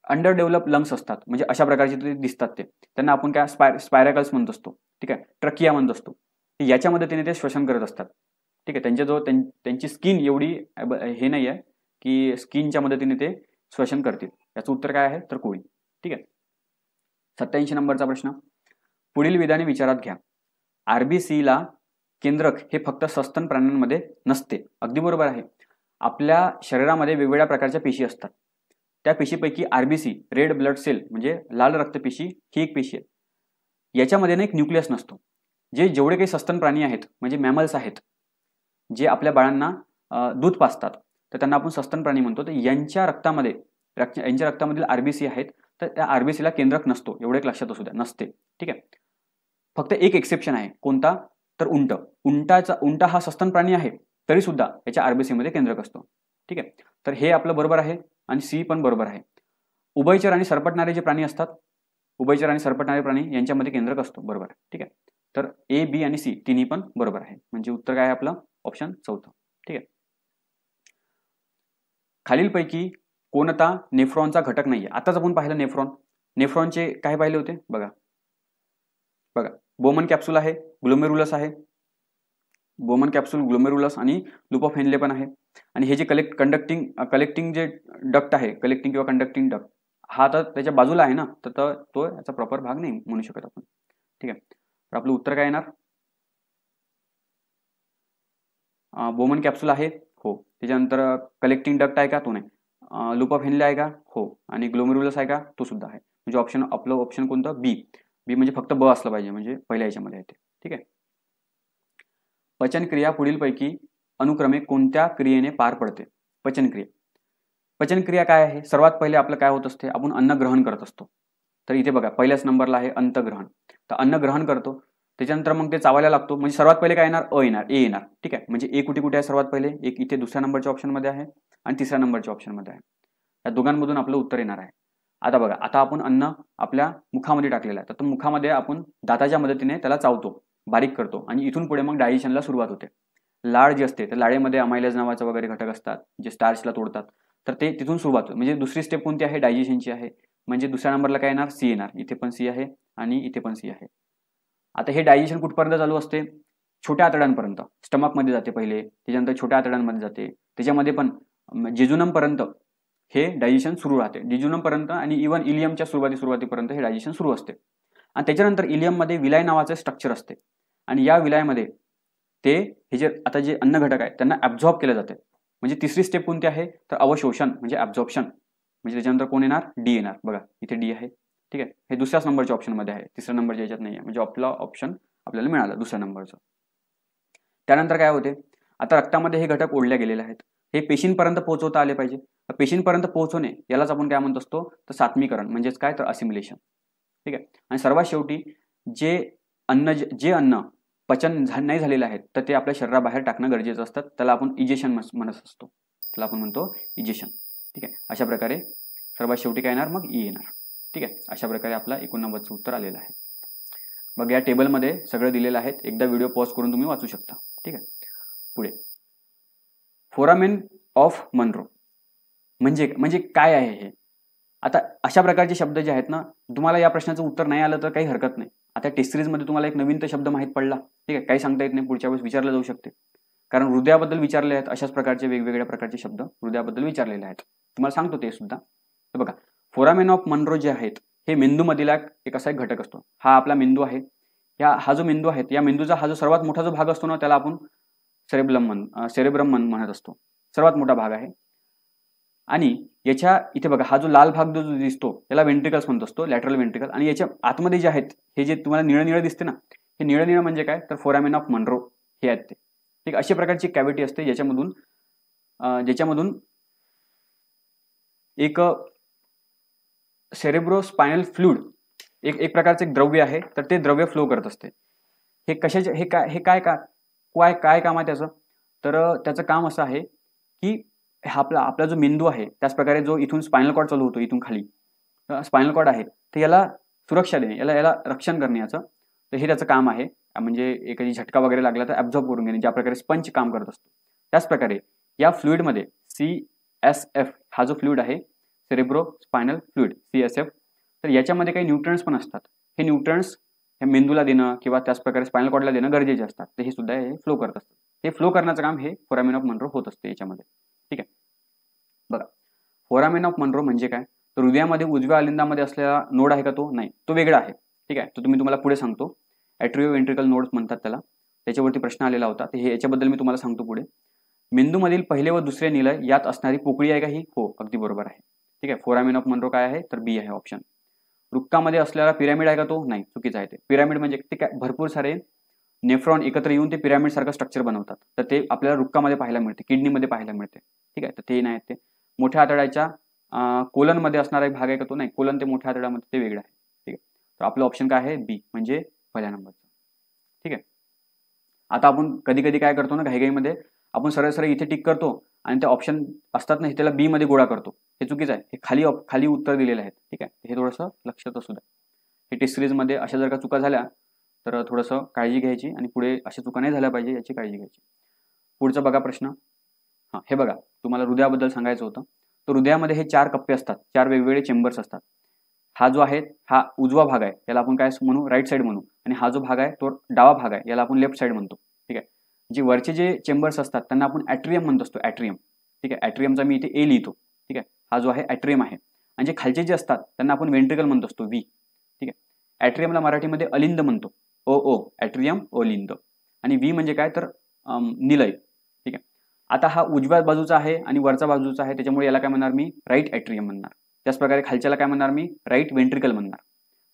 अंडर डेव्हलप लंग्स असतात. म्हणजे अशा प्रकारचे ते दिसतात. त्यांना आपण काय स्पायरॅकल्स म्हणत असतो. ठीक आहे, ट्रकिया म्हणत असतो. याच्या मदतीने ते श्वसन करत असतात. ठीक आहे, त्यांच्याजवळ त्यांची स्किन एवढी हे नाही आहे की स्किनच्या मदतीने ते श्वसन करतील. याचं उत्तर काय आहे, तर कोळी. ठीक आहे. 87 नंबरचा प्रश्न, पुढील विधाने विचारात घ्या. आरबीसीला केंद्रक हे फक्त सस्तन प्राण्यांमध्ये नसते. अगदी बरोबर आहे. आपल्या शरीरामध्ये वेगवेगळ्या प्रकारच्या पेशी असतात. त्या पेशीपैकी आरबीसी, रेड ब्लड सेल म्हणजे लाल रक्तपेशी, ही एक पेशी आहे. याच्यामध्ये ना एक न्यूक्लियस नसतो. जेवढे काही सस्तन प्राणी आहेत म्हणजे मॅमल्स आहेत, जे आपल्या बाळांना दूध पाजतात, तर त्यांना आपण सस्तन प्राणी म्हणतो. तर यांच्या रक्तामधील आरबीसी आहेत, तर त्या आरबीसीला केंद्रक नसतो. एवढे एक लक्षात असू द्या, नसते. ठीक आहे. फक्त एक एक्सेप्शन आहे. कोणता, तर उंट हा सस्तन प्राणी आहे, तरी सुद्धा याच्या आरबीसी मध्ये केंद्रक असतो. ठीक आहे. तर हे आपलं बरोबर आहे आणि सी पण बरोबर आहे. उभयचर आणि सरपटणारे जे प्राणी असतात, उभयचर आणि सरपटणारे प्राणी यांच्यामध्ये केंद्रक असतो. बरोबर आहे. ठीक आहे. तर ए, बी आणि सी तिन्ही पण बरोबर आहे. म्हणजे उत्तर काय आहे आपलं, ऑप्शन 4. ठीक आहे. खालीलपैकी कोणता नेफ्रॉनचा घटक नाहीये. आताच आपण पाहिलं नेफ्रॉनचे काय पाहिले होते बघा. बोमन कॅप्सूल आहे, ग्लोमेरुलस आहे, बोमन कॅप्सूल, ग्लोमेरुलस आणि लूप ऑफ हेनले पण आहे. आणि हे जे कलेक्टिंग जे डक्ट आहे, कलेक्टिंग किंवा कंडक्टिंग डक्ट, हा तर त्याच्या बाजूला आहे ना, तर तो याचा प्रॉपर भाग नाही म्हणू शकत आपण. ठीक आहे. तर आपलं उत्तर काय येणार, बोमन कॅप्सूल आहे, हो. त्याच्यानंतर कलेक्टिंग डक्ट आहे का, तो नाही. लूप ऑफ हेनले आहे का, हो. आणि ग्लोमेरुलस आहे का, तो सुद्धा आहे. म्हणजे आपलं ऑप्शन कोणतं, बी म्हणजे फक्त ब असलं पाहिजे, म्हणजे पहिल्या याच्यामध्ये आहे ते. ठीक आहे. पचनक्रिया पुढीलपैकी अनुक्रमे कोणत्या क्रियेने पार पडते. पचनक्रिया काय आहे. सर्वात पहिले आपलं काय होत असते, आपण अन्न ग्रहण करत असतो. तर इथे बघा पहिल्याच नंबरला आहे अंतग्रहण. तर अन्न ग्रहण करतो, त्याच्यानंतर मग ते चावायला लागतो. म्हणजे सर्वात पहिले काय येणार, ए येणार. ठीक आहे. म्हणजे ए कुठे आहे सर्वात पहिले, एक इथे दुसऱ्या नंबरच्या ऑप्शनमध्ये आहे आणि तिसऱ्या नंबरच्या ऑप्शनमध्ये आहे. या दोघांमधून आपलं उत्तर येणार आहे. आता बघा, आता आपण अन्न आपल्या मुखामध्ये टाकलेलं आहे, तर मुखामध्ये आपण दाताच्या मदतीने त्याला चावतो, बारीक करतो आणि इथून पुढे मग डायजेशनला सुरुवात होते. लाळ जी असते, तर लाळेमध्ये अमायलेज नावाचा वगैरे घटक असतात जे स्टार्चला तोडतात. तर ते तिथून सुरुवात होते. म्हणजे दुसरी स्टेप कोणती आहे, डायजेशनची आहे. म्हणजे दुसऱ्या नंबरला काय येणार, सी येणार. इथे पण सी आहे आणि इथे पण सी आहे. आता हे डायजेशन कुठपर्यंत चालू असते, छोट्या आतड्यांपर्यंत. स्टमकमध्ये जाते पहिले, त्याच्यानंतर छोट्या आतड्यांमध्ये जाते, त्याच्यामध्ये पण जेजुनम पर्यंत हे डायजेशन सुरू राहते. जेजुनम पर्यंत आणि इव्हन इलियमच्या सुरुवातीपर्यंत हे डायजेशन सुरू असते. आणि त्याच्यानंतर इलियममध्ये विलाय नावाचे स्ट्रक्चर असते आणि या विलायमध्ये हे जे अन्न घटक आहेत त्यांना ऍब्झॉर्ब केलं जाते. म्हणजे तिसरी स्टेप कोणती आहे, तर अवशोषण म्हणजे ऍब्झॉर्प्शन. म्हणजे त्याच्यानंतर कोण येणार, डी येणार. बघा इथे डी आहे. ठीक आहे. हे दुसऱ्याच नंबरच्या ऑप्शनमध्ये आहे, तिसऱ्या नंबरच्या याच्यात नाही आहे. म्हणजे आपला ऑप्शन आपल्याला मिळालं दुसऱ्या नंबरचं. त्यानंतर काय होते, आता रक्तामध्ये हे घटक ओढले गेलेले आहेत, हे पेशींपर्यंत पोहोचवता आले पाहिजे. पेशींपर्यंत पोहोचवणे यालाच आपण काय म्हणत असतो, तर सात्मीकरण म्हणजेच काय, तर असिमिलेशन. ठीक आहे. आणि सर्वात शेवटी जे अन्न पचन नाही झालेलं आहे, तर ते आपल्या शरीराबाहेर टाकणं गरजेचं असतं. त्याला आपण इजेशन म्हणत असतो. त्याला आपण म्हणतो इजेशन. ठीक आहे. अशा प्रकारे सर्वात शेवटी काय येणार, मग ई येणार. ठीक आहे. अशा प्रकारे आपला 89चं उत्तर आलेलं आहे. मग या टेबलमध्ये सगळं दिलेलं आहे. एकदा व्हिडिओ पॉज करून तुम्ही वाचू शकता. ठीक आहे. पुढे फोरामेन ऑफ मनरो म्हणजे काय आहे हे. आता अशा प्रकारचे शब्द जे आहेत ना, तुम्हाला या प्रश्नाचं उत्तर नाही आलं तर काही हरकत नाही. आता टेस्ट सिरीजमध्ये तुम्हाला एक नवीन शब्द माहीत पडला. ठीक आहे. काही सांगता येत नाही, पुढच्या वेळेस विचारलं जाऊ शकते. कारण हृदयाबद्दल विचारले आहेत, अशाच प्रकारचे वेगवेगळ्या प्रकारचे शब्द हृदयाबद्दल विचारलेले आहेत. तुम्हाला सांगतो ते सुद्धा. तर बघा, फोरामेन ऑफ मनरो जे आहेत हे मेंदूमधील एक असा एक घटक असतो. हा आपला मेंदू आहे. हा जो मेंदू आहे, या मेंदूचा हा जो सर्वात मोठा जो भाग असतो ना, त्याला आपण सेरेब्रम म्हणत असतो. सर्वात मोठा भाग आहे. आणि याच्या इथे बघा, हा जो लाल भाग जो दिसतो त्याला वेंट्रिकल्स म्हणत असतो, लॅटरल वेंट्रिकल. आणि याच्या आतमध्ये जे आहेत, हे जे तुम्हाला निळं दिसते ना, हे निळं म्हणजे काय, तर फोरामेन ऑफ मनरो हे आहेत ते. ठीक. अशा प्रकारची कॅव्हिटी असते ज्याच्यामधून एक सेरेब्रोस्पायनल फ्लुइड एक प्रकारचे द्रव्य आहे, तर ते द्रव्य फ्लो करत असते. हे कशाचे, काय काम आहे त्याचं, तर त्याचं काम असं आहे की हा आपला जो मेंदू आहे त्याच प्रकारे जो इथून स्पायनल कॉर्ड चालू होतो इथून खाली स्पायनल कॉर्ड आहे तर याला सुरक्षा देणे, याला रक्षण करणे याचं, तर हे त्याचं काम आहे. म्हणजे एखादी झटका वगैरे लागला तर ॲब्झॉर्ब करून घेणे, ज्या प्रकारे स्पंज काम करत असतो त्याच प्रकारे या फ्लुइडमध्ये CSF हा जो फ्लुइड आहे सेरेब्रो स्पायनल फ्लुइड CSF, तर याच्यामध्ये काही न्यूट्रन्स पण असतात. हे न्यूट्रन्स हे मेंदूला देणं किंवा त्याच प्रकारे स्पायनल कॉर्डला देणं गरजेचे असतात, तर हे सुद्धा हे फ्लो करत असतात. हे फ्लो करण्याचं काम हे फोरामेन ऑफ मनरो होत असते याच्यामध्ये. ठीक आहे, बघा फोरामेन ऑफ मनरो म्हणजे काय, तर हृदयामध्ये उजव्या अलिंदामध्ये असलेला नोड आहे का तो, नाही, तो वेगळा आहे. ठीक आहे, तो तुम्हाला पुढे सांगतो. ॲट्रिओ वेंट्रिकल नोड्स म्हणतात त्याला, त्याच्यावरती प्रश्न आलेला होता, तर हे याच्याबद्दल मी तुम्हाला सांगतो पुढे. मेंदूमधील पहिले व दुसरे निलय यात असणारी पोकळी आहे का ही, हो अगदी बरोबर आहे. ठीक आहे, फोरामेन ऑफ मनरो काय आहे तर बी आहे ऑप्शन. वृक्कामध्ये असलेला पिरॅमिड आहे का तो, नाही, चुकीचा आहे. ते पिरॅमिड म्हणजे ते काय, भरपूर सारे नेफ्रॉन एकत्र येऊन ते पिरॅमिड सारखं स्ट्रक्चर बनवतात, तर ते आपल्याला वृक्कामध्ये पाहायला मिळते, किडनीमध्ये पाहायला मिळते. ठीक आहे, तर ते नाही. ते मोठ्या आतड्याच्या कोलनमध्ये असणारा एक भाग आहे का तो, नाही, कोलन ते मोठ्या आतड्यामध्ये ते वेगळं आहे. ठीक आहे, तर आपलं ऑप्शन काय आहे बी म्हणजे पहिल्या नंबरचं. ठीक आहे, आता आपण कधी कधी काय करतो ना, घाईघाईमध्ये आपण सरळ सरळ इथे टिक करतो आणि ते ऑप्शन असतात ना त्याला बी मध्ये गोळा करतो, हे चुकीचं आहे. हे खाली उत्तर दिलेले आहेत. ठीक आहे, हे थोडंसं लक्षात असू द्या. हे टेस्ट सिरीजमध्ये अशा जर का चुका झाल्या तर थोडंसं काळजी घ्यायची आणि पुढे अशा चुका नाही झाल्या पाहिजे याची काळजी घ्यायची. पुढचा बघा प्रश्न. हां, हे बघा तुम्हाला हृदयाबद्दल सांगायचं होतं. तर हृदयामध्ये हे 4 कप्पे असतात, 4 वेगवेगळे चेंबर्स असतात. हा जो आहे हा उजवा भाग आहे, याला आपण काय म्हणू, राईट साईड म्हणू, आणि हा जो भाग आहे तो डावा भाग आहे, याला आपण लेफ्ट साईड म्हणतो. ठीक आहे, जे वरचे जे चेंबर्स असतात त्यांना आपण ॲट्रियम म्हणत असतो, ॲट्रियम. ठीक आहे, ॲट्रियमचा मी इथे ए लिहितो. ठीक आहे, हा जो आहे ॲट्रियम आहे. आणि जे खालचे जे असतात त्यांना आपण वेंट्रिकल म्हणत असतो, व्ही. ठीक आहे, ॲट्रियमला मराठीमध्ये अलिंद म्हणतो, ओ ॲट्रियम ओलिंद. आणि व्ही म्हणजे काय तर निलय. ठीक आहे, आता हा उजव्या बाजूचा आहे आणि वरचा बाजूचा आहे, त्याच्यामुळे याला काय म्हणणार मी, राईट ॲट्रियम म्हणणार. त्याचप्रकारे खालच्याला काय म्हणणार मी, राईट वेंट्रिकल म्हणणार.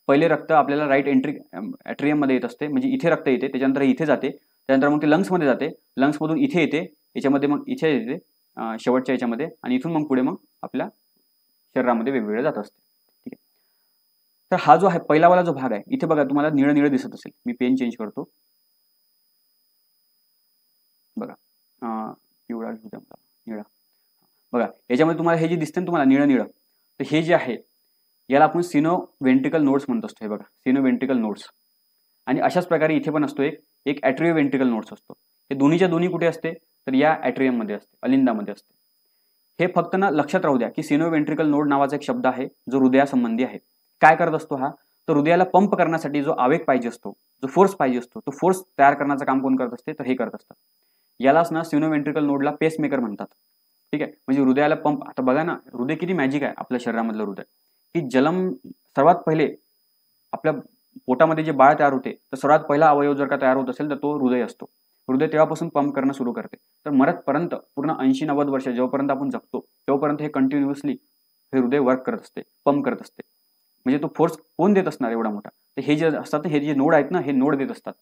पहिले रक्त आपल्याला राईट ॲट्रियममध्ये येत असते, म्हणजे इथे रक्त येते, त्याच्यानंतर इथे जाते, त्यानंतर मग ते लंग्समध्ये जाते, लंग्समधून इथे येते, याच्यामध्ये मग इथे येते शेवटच्या याच्यामध्ये, आणि इथून मग पुढे मग आपल्या शरीरामध्ये वेगवेगळे जात असते. ठीक आहे, तर हा जो आहे पहिलावाला जो भाग आहे, इथे बघा तुम्हाला निळं निळं दिसत असेल, मी पेन चेंज करतो. बघा पिवळा घेऊ द्या मला, निळा. बघा याच्यामध्ये तुम्हाला हे जे दिसते ना तुम्हाला निळं निळं, तर हे जे आहे याला आपण सिनो वेंट्रिकल नोड्स म्हणत असतो. हे बघा सिनो वेंट्रिकल नोड्स. आणि अशाच प्रकारे इथे पण असतो एक ॲट्रिओ वेंट्रिकल नोड्स असतो. हे दोन्हीच्या दोन्ही कुठे असते तर या ॲट्रियममध्ये असते, अलिंदामध्ये असते. हे फक्त ना लक्षात राहू द्या की सिनो वेंट्रिकल नोड नावाचा एक शब्द आहे जो हृदयासंबंधी आहे. काय करत असतो हा, तर हृदयाला पंप करण्यासाठी जो आवेग पाहिजे असतो, जो फोर्स पाहिजे असतो, तो फोर्स तयार करण्याचं काम कोण करत असते तर हे करत असतात. यालाच ना सिनो वेंट्रिकल नोडला पेसमेकर म्हणतात. ठीक आहे, म्हणजे हृदयाला पंप. आता बघा ना हृदय किती मॅजिक आहे आपल्या शरीरामधलं हृदय, की सर्वात पहिले आपल्या पोटामध्ये जे बाळ तयार होते तर सर्वात पहिला अवयव जर का तयार होत असेल तर तो हृदय असतो. हृदय तेव्हापासून पंप करणं सुरू करते, तर मरतपर्यंत पूर्ण 80-90 वर्ष जेव्हापर्यंत आपण जगतो तेव्हापर्यंत हे कंटिन्युअसली हे हृदय वर्क करत असते, पंप करत असते. म्हणजे तो फोर्स कोण देत असणार एवढा मोठा, तर हे जे असतात हे जे नोड आहेत ना हे नोड देत असतात.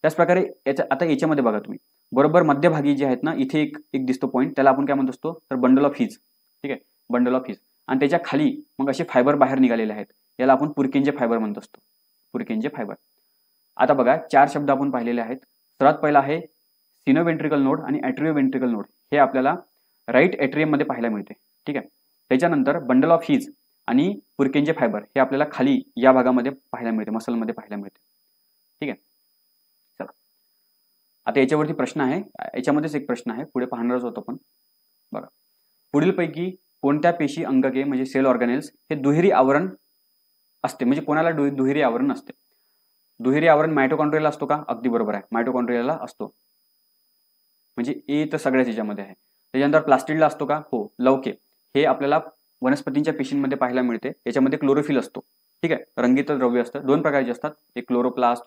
त्याचप्रकारे आता याच्यामध्ये बघा तुम्ही बरोबर मध्यभागी जे आहेत ना इथे एक दिसतो पॉईंट, त्याला आपण काय म्हणत असतो तर बंडल ऑफ हीज. ठीक आहे, बंडल ऑफ हीज. आणि त्याच्या खाली मग असे फायबर बाहेर निघालेले आहेत, याला आपण पुरकेंजे फायबर म्हणत असतो, पुरकेंजे फायबर. आता बघा 4 शब्द आपण पाहिलेले आहेत. सर्वात पहिला आहे सिनो वेंट्रिकल नोड आणि ॲट्रिओ वेंट्रिकल नोड, हे आपल्याला राईट ॲट्रियम मध्ये पाहायला मिळते. ठीक आहे, त्याच्यानंतर बंडल ऑफ हीज आणि पुरकेंजे फायबर हे आपल्याला खाली या भागामध्ये पाहायला मिळते, मसलमध्ये पाहायला मिळते. ठीक आहे, चला आता याच्यावरती प्रश्न आहे, याच्यामध्येच एक प्रश्न आहे, पुढे पाहणारच होतो आपण. बघा पुढीलपैकी कोणत्या पेशी अंगके म्हणजे सेल ऑर्गॅनेल्स हे दुहेरी आवरण असते, म्हणजे कोणाला दुहेरी आवरण असते. दुहेरी आवरण मायटोकॉन्ड्रियाला असतो का, अगदी बरोबर आहे, मायटोकॉन्ड्रियाला असतो. म्हणजे ए तर सगळ्याच याच्यामध्ये आहे. त्याच्यानंतर प्लास्टिडला असतो का, हो. लवके हे आपल्याला वनस्पतींच्या पेशींमध्ये पाहायला मिळते, याच्यामध्ये क्लोरोफिल असतो. ठीक आहे, रंगीत द्रव्य असतं, 2 प्रकारचे असतात, एक क्लोरोप्लास्ट,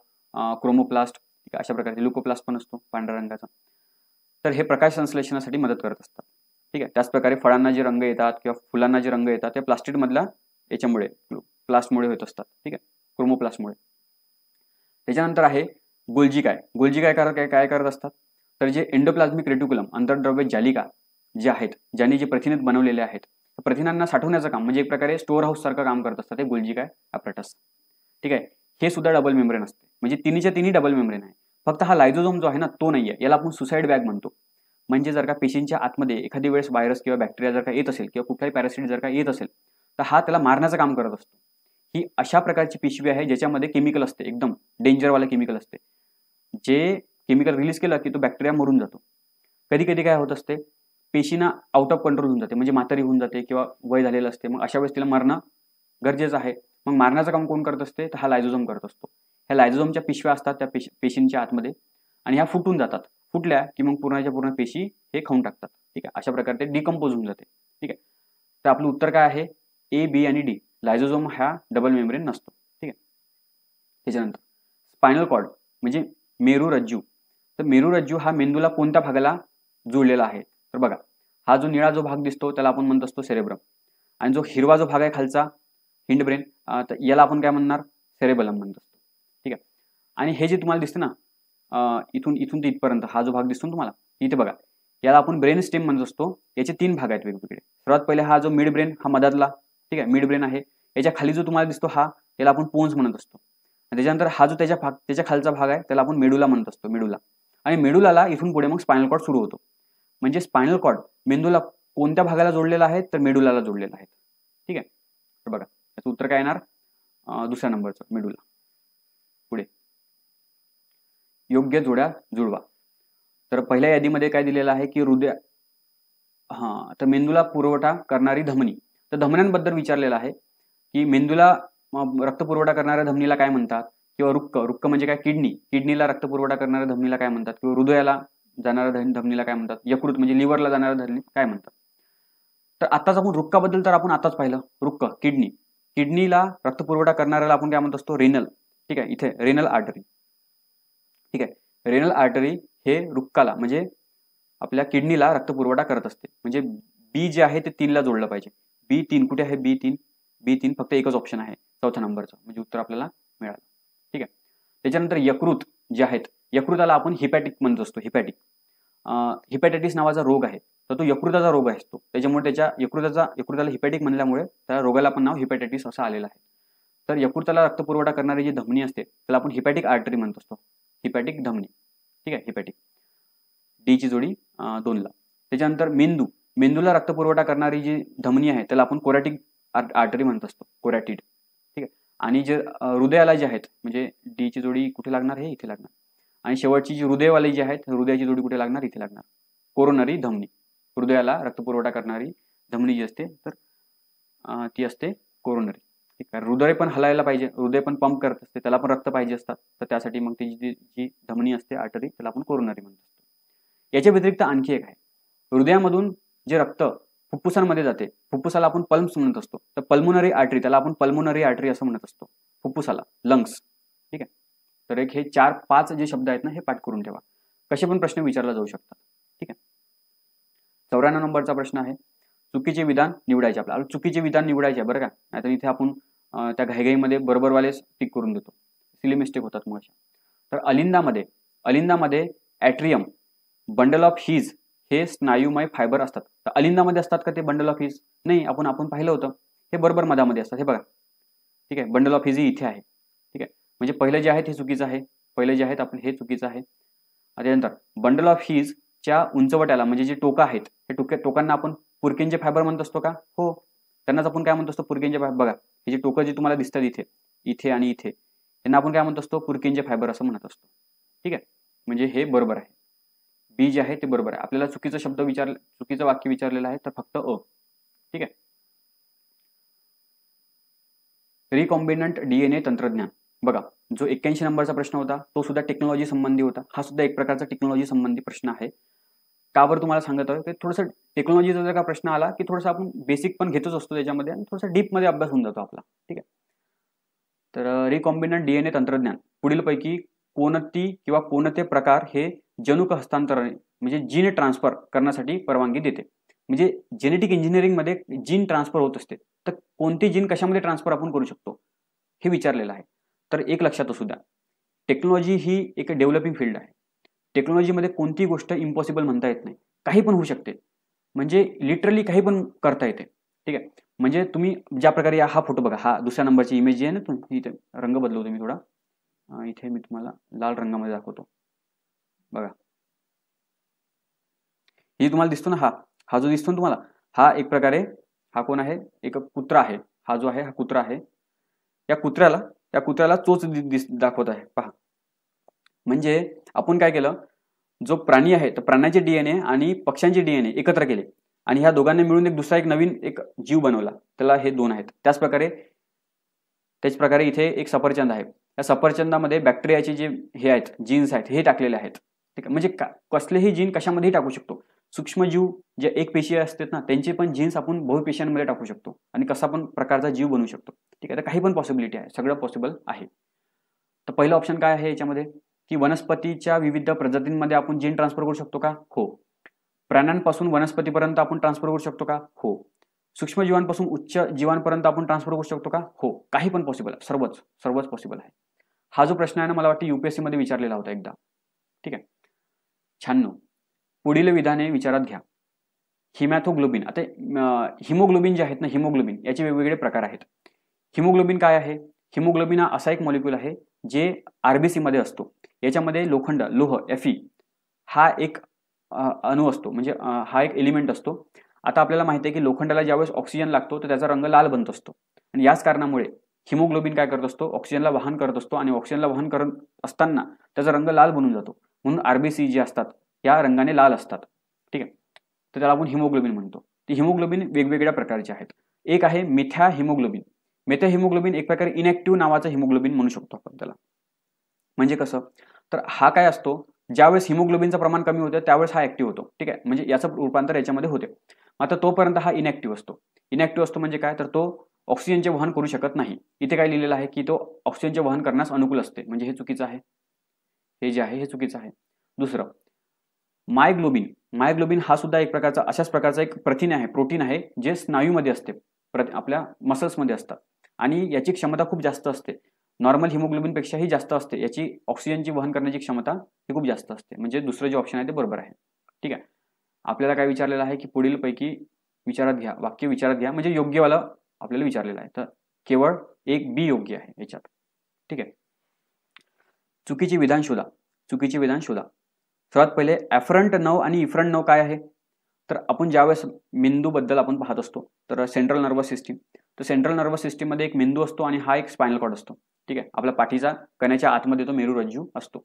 क्रोमोप्लास्ट. ठीक आहे, अशा प्रकारचे ल्युकोप्लास्ट पण असतो पांढऱ्या रंगाचा. तर हे प्रकाश संश्लेषणासाठी मदत करत असतात. ठीक आहे, त्याचप्रकारे फळांना जे रंग येतात किंवा फुलांना जे रंग येतात ते प्लास्टिडमधल्या याच्यामुळे प्लास्टमुळे होत असतात. ठीक आहे, क्रोमोप्लास्टमुळे. त्याच्यानंतर आहे गोल्जी काय. गोल्जी काय करत असतात, तर जे एंडोप्लाझ्मिक रेटिक्युलम अंतर्द्रव्य जालिका जे आहेत, ज्यांनी जे प्रथिनेत बनवलेले आहेत, प्रथिनांना साठवण्याचं काम म्हणजे एक प्रकारे स्टोअर हाऊस सारखं काम करत असतात हे गोल्जी काय ॲपरेटस. ठीक आहे, हे सुद्धा डबल मेम्ब्रेन असते, म्हणजे तिन्हीच्या तिन्ही डबल मेम्ब्रेन आहे. फक्त हा लायझोझोम जो आहे ना तो नाहीये, याला आपण सुसाईड बॅग म्हणतो. म्हणजे जर का पेशींच्या आतमध्ये एखादी वेळेस व्हायरस किंवा बॅक्टेरिया जर का येत असेल किंवा कुठलाही पॅरासिट जर का येत असेल तर हा त्याला मारण्याचं काम करत असतो. ही अशा प्रकारची पिशवी आहे ज्याच्यामध्ये केमिकल असते, एकदम डेंजरवालं केमिकल असते. जे केमिकल रिलीज केलं की तो बॅक्टेरिया मरून जातो. कधी कधी काय होत असते, पेशीना आउट ऑफ कंट्रोल होऊन जाते, म्हणजे म्हातारी होऊन जाते किंवा वय झालेलं असते. मग अशा वेळेस तिला मरणं गरजेचं आहे. मग मारण्याचं काम कोण करत असते, तर हा लायझोझोम करत असतो. ह्या लायझोझोमच्या पिशव्या असतात त्या पेशींच्या आतमध्ये आणि ह्या फुटून जातात. फुटल्या की मग पूर्णच्या पूर्ण पेशी हे खाऊन टाकतात. ठीक आहे, अशा प्रकारे ते डिकम्पोज होऊन जाते. ठीक आहे, तर आपलं उत्तर काय आहे, ए, बी आणि डी. लायझोझोम हा डबल मेम्ब्रेन नसतो. ठीक आहे. त्याच्यानंतर स्पायनल कॉर्ड म्हणजे मेरुरज्जू. तर मेरुरज्जू हा मेंदूला कोणत्या भागाला जुळलेला आहे, तर बघा हा जो निळा जो भाग दिसतो त्याला आपण म्हणत असतो सेरेब्रम, आणि जो हिरवा जो भाग आहे खालचा हिंड ब्रेन, तर याला आपण काय म्हणणार, सेरेबलम म्हणत असतो. ठीक आहे, आणि हे जे तुम्हाला दिसते ना इथून इथून ते इथपर्यंत हा जो भाग दिसतो ना तुम्हाला इथे बघा, याला आपण ब्रेन स्टेम म्हणत असतो. याचे 3 भाग आहेत वेगवेगळे. सर्वात पहिले हा जो मिड ब्रेन हा मधातला, ठीक आहे, मिड ब्रेन आहे. याच्या खाली जो तुम्हाला दिसतो हा, याला आपण पोन्स म्हणत असतो. त्याच्यानंतर हा जो त्याच्या खालचा भाग आहे त्याला आपण मेडुला म्हणत असतो, मेडुला. आणि मेडुलाला इथून पुढे मग स्पायनल कॉर्ड सुरू होतो. म्हणजे स्पायनल कॉर्ड मेंदूला कोणत्या भागाला जोडलेला आहे, तर मेडुलाला जोडलेला आहे. ठीक आहे, तर बघा याचं उत्तर काय येणार, दुसऱ्या नंबरचं मेडुला. पुढे योग्य जोड्या जुळवा. तर पहिल्या यादीमध्ये काय दिलेलं आहे की हृदय, तर मेंदूला पुरवठा करणारी धमनी. तर धमन्यांबद्दल विचारलेलं आहे की मेंदूला रक्तपुरवठा करणाऱ्या धमनीला काय म्हणतात, किंवा रुक्क म्हणजे काय, किडनीला रक्तपुरवठा करणाऱ्या धमनीला काय म्हणतात, किंवा हृदयाला जाणाऱ्या धमनीला काय म्हणतात, यकृत म्हणजे लिव्हरला जाणाऱ्या धमनी काय म्हणतात. तर आताच आपण रुक्काबद्दल तर आपण आताच पाहिलं, किडनीला रक्तपुरवठा करणाऱ्याला आपण काय म्हणत असतो, रेनल. ठीक आहे, इथे रेनल आर्टरी. ठीक आहे, रेनल आर्टरी हे रुक्काला म्हणजे आपल्या किडनीला रक्तपुरवठा करत असते. म्हणजे बी जे आहे ते 3ला जोडलं पाहिजे. B3 कुठे आहे, B3 फक्त एकच ऑप्शन आहे चौथ्या नंबरचं, म्हणजे उत्तर आपल्याला मिळालं. ठीक आहे, त्याच्यानंतर यकृत जे आहेत, यकृताला आपण हिपॅटिक म्हणत असतो. हिपॅटायटिस नावाचा रोग आहे, तर तो यकृताचा रोग असतो. त्याच्यामुळे त्याच्या यकृताला हिपॅटिक म्हणल्यामुळे त्या रोगाला पण नाव हिपॅटायटिस असं आलेलं आहे. तर यकृताला रक्तपुरवठा करणारी जी धमनी असते त्याला आपण हिपॅटिक आर्टरी म्हणत असतो, हिपॅटिक धमनी. ठीक आहे, हिपॅटिक. डी ची जोडी 2ला. त्याच्यानंतर मेंदूला रक्तपुरवठा करणारी जी धमनी आहे त्याला आपण कोरॅटिक आर्टरी म्हणत असतो, कोरॅटिड. ठीक आहे, आणि जे हृदयाला जे आहेत म्हणजे डी ची जोडी कुठे लागणार, हे इथे लागणार. आणि शेवटची जी हृदयवाली जी आहेत, हृदयाची जोडी कुठे लागणार, इथे लागणार, कोरोनरी धमनी. हृदयाला रक्तपुरवठा करणारी धमनी जी असते तर ती असते कोरोनरी. ठीक आहे, हृदय पण हलायला पाहिजे, हृदय पण पंप करत असते, त्याला पण रक्त पाहिजे असतात. तर त्यासाठी मग ती जी धमनी असते आर्टरी त्याला आपण कोरोनरी म्हणत असतो. याच्या व्यतिरिक्त आणखी एक आहे, हृदयामधून जे रक्त फुफ्फुसांमध्ये जाते, फुफ्फुसाला आपण पल्म्स म्हणत असतो. तर पल्मोनरी आर्टरी त्याला आपण पल्मोनरी आर्टरी असं म्हणत असतो, फुफ्फुसाला लंग्स. ठीक आहे, तर एक हे 4-5 जे शब्द आहेत ना हे पाठ करून ठेवा, कसे पण प्रश्न विचारला जाऊ शकतात. ठीक आहे, 94 नंबरचा प्रश्न आहे, चुकीचे विधान निवडायचे. आपल्याला चुकीचे विधान निवडायचे बरं का, नाहीतर इथे आपण त्या घाईघाईमध्ये बरोबरवालेच टिक करून देतो, सिली मिस्टेक होतात मग. तर अलिंदामध्ये ॲट्रियम, बंडल ऑफ हीज हे स्नायुमय फायबर असतात. तर अलिंदामध्ये असतात का ते बंडल ऑफ हीज, नाही, आपण पाहिलं होतं हे बरोबर मधामध्ये असतात, हे बघा. ठीक आहे, बंडल ऑफ हीज इथे आहे. ठीक आहे, म्हणजे पहिलं जे आहे हे चुकीचं आहे, पहिले जे आहेत आपण हे चुकीचं आहे. त्यानंतर बंडल ऑफ हीज च्या उंचवट्याला म्हणजे जे टोका आहेत हे टोकांना आपण पुरकेंचे फायबर म्हणत असतो का, हो, त्यांनाच आपण काय म्हणत असतो, पुरकेंचे फायबर. बघा हे जे टोकं जे तुम्हाला दिसतात इथे आणि इथे, त्यांना आपण काय म्हणत असतो, पुरकेंचे फायबर असं म्हणत असतो. ठीक आहे, म्हणजे हे बरोबर आहे, बी जे आहे ते बरोबर आहे. आपल्याला चुकीचं वाक्य विचारलेलं आहे तर फक्त अ. ठीक आहे, रिकॉम्बिनंट DNA तंत्रज्ञान. बघा जो 81 नंबरचा प्रश्न होता तो सुद्धा टेक्नॉलॉजी संबंधी होता. हा सुद्धा एक प्रकारचा टेक्नॉलॉजी संबंधी प्रश्न आहे. का बरं तुम्हाला सांगत आहे, थोडंसं टेक्नॉलॉजीचा जर का प्रश्न आला की थोडंसं आपण बेसिक पण घेतच असतो त्याच्यामध्ये आणि थोडंसं डीपमध्ये अभ्यास होऊन जातो आपला. ठीक आहे, तर रिकॉम्बिनंट DNA तंत्रज्ञान पुढीलपैकी कोणती किंवा कोणते प्रकार हे जनुक हस्तांतरण म्हणजे जीन ट्रान्सफर करण्यासाठी परवानगी देते. म्हणजे जेनेटिक इंजिनिअरिंगमध्ये जीन ट्रान्सफर होत असते, तर कोणते जीन कशामध्ये ट्रान्सफर आपण करू शकतो हे विचारलेलं आहे. तर एक लक्षात असू द्या, टेक्नॉलॉजी ही एक डेव्हलपिंग फील्ड आहे. टेक्नॉलॉजीमध्ये कोणती गोष्ट इम्पॉसिबल म्हणता येत नाही, काही पण होऊ शकते, म्हणजे लिटरली काही पण करता येते. ठीक आहे, म्हणजे तुम्ही ज्या प्रकारे हा फोटो बघा, हा दुसऱ्या नंबरची इमेज जी आहे ना, तुम्ही इथे रंग बदलवतो मी थोडा, इथे मी तुम्हाला लाल रंगामध्ये दाखवतो. बघा हे तुम्हाला दिसतो ना, हा जो दिसतो ना तुम्हाला, हा एक प्रकारे हा कोण आहे, एक कुत्रा आहे. हा जो आहे हा कुत्रा आहे. या कुत्र्याला चोच दाखवत आहे पहा. म्हणजे आपण काय केलं, जो प्राणी आहे तर प्राण्याचे डीएनए आणि पक्ष्यांचे डीएनए एकत्र केले आणि ह्या दोघांनी मिळून एक नवीन एक जीव बनवला, त्याला हे दोन आहेत. त्याच प्रकारे इथे एक सफरचंद आहे. या सफरचंदामध्ये बॅक्टेरियाचे जे हे आहेत जीन्स आहेत हे टाकलेले आहेत. ठीक आहे, म्हणजे कसलेही जीन कशामध्येही टाकू शकतो. सूक्ष्मजीव जे एक पेशी असतात ना, त्यांचे पण जीन्स आपण बहुपेशींमध्ये टाकू शकतो आणि कसा पण प्रकारचा जीव बनवू शकतो. ठीक आहे, तर काही पण पॉसिबिलिटी आहे, सगळं पॉसिबल आहे. तर पहिलं ऑप्शन काय आहे याच्यामध्ये, की वनस्पतीच्या विविध प्रजातींमध्ये आपण जीन ट्रान्सफर करू शकतो का? हो. प्राण्यांपासून वनस्पतीपर्यंत आपण ट्रान्सफर करू शकतो का? हो. सूक्ष्मजीवांपासून उच्च जीवांपर्यंत आपण ट्रान्सफर करू शकतो का? हो. काही पण पॉसिबल आहे, सर्वच पॉसिबल आहे. हा जो प्रश्न आहे ना, मला वाटतं UPSC मध्ये विचारलेला होता एकदा. ठीक आहे, 96. पुढील विधाने विचारात घ्या. हिमॅथोग्लोबिन, आता हिमोग्लोबिन जे आहेत ना, हिमोग्लोबिन याचे वेगवेगळे प्रकार आहेत. हिमोग्लोबिन काय आहे? हिमोग्लोबिन हा असा एक मॉलिक्यूल आहे जे RBC मध्ये असतो. याच्यामध्ये लोह Fe हा एक अणू असतो, म्हणजे हा एक एलिमेंट असतो. आता आपल्याला माहिती आहे की लोखंडाला ज्यावेळेस ऑक्सिजन लागतो तर त्याचा रंग लाल बनत असतो आणि याच कारणामुळे हिमोग्लोबिन काय करत असतो, ऑक्सिजनला वाहन करत असतो आणि ऑक्सिजनला वाहन करत असताना त्याचा रंग लाल बनून जातो. म्हणून RBC जे असतात या रंगाने लाल असतात. ठीक आहे, तर त्याला आपण हिमोग्लोबिन म्हणतो. ती हिमोग्लोबिन वेगवेगळ्या प्रकारचे आहेत. एक आहे मिथ्या हिमोग्लोबिन एक प्रकारे इनॅक्टिव्ह नावाचा हिमोग्लोबिन म्हणू शकतो आपण त्याला. म्हणजे कसं, तर हा काय असतो, ज्यावेळेस हिमोग्लोबिनचं प्रमाण कमी होतं त्यावेळेस हा ऍक्टिव्ह होतो. ठीक आहे, म्हणजे याचं रूपांतर याच्यामध्ये होते. मात्र तोपर्यंत हा इनॅक्टिव्ह असतो म्हणजे काय, तर तो ऑक्सिजनचे वहन करू शकत नाही. इथे काय लिहिलेलं आहे की तो ऑक्सिजनचे वहन करण्यास अनुकूल असते, म्हणजे हे चुकीचं आहे. हे जे आहे हे चुकीचं आहे. दुसरं, मायग्लोबिन हा सुद्धा एक प्रकारचा अशाच प्रकारचा एक प्रोटीन आहे जे स्नायूमध्ये असते, आपल्या मसल्समध्ये असतात आणि याची क्षमता खूप जास्त असते. नॉर्मल हिमोग्लोबिन पेक्षाही जास्त असते. याची ऑक्सिजनची वहन करण्याची क्षमता ही खूप जास्त असते. म्हणजे दुसरं जे ऑप्शन आहे ते बरोबर आहे. ठीक आहे, आपल्याला काय विचारलेलं आहे की पुढील पैकी वाक्य विचारात घ्या, म्हणजे योग्यवालं आपल्याला विचारलेलं आहे. तर केवळ एक बी योग्य आहे याच्यात. ठीक आहे, चुकीचे विधान शोधा. सर्वात पहिले ॲफरंट नर्व आणि इफरंट नर्व काय आहे, तर आपण ज्यावेळेस मेंदूबद्दल आपण पाहत असतो तर सेंट्रल नर्वस सिस्टीम, तर सेंट्रल नर्वस सिस्टीममध्ये एक मेंदू असतो आणि हा एक स्पायनल कॉर्ड असतो. ठीक आहे, आपल्या पाठीचा कण्याच्या आतमध्ये तो मेरुरज्जू असतो.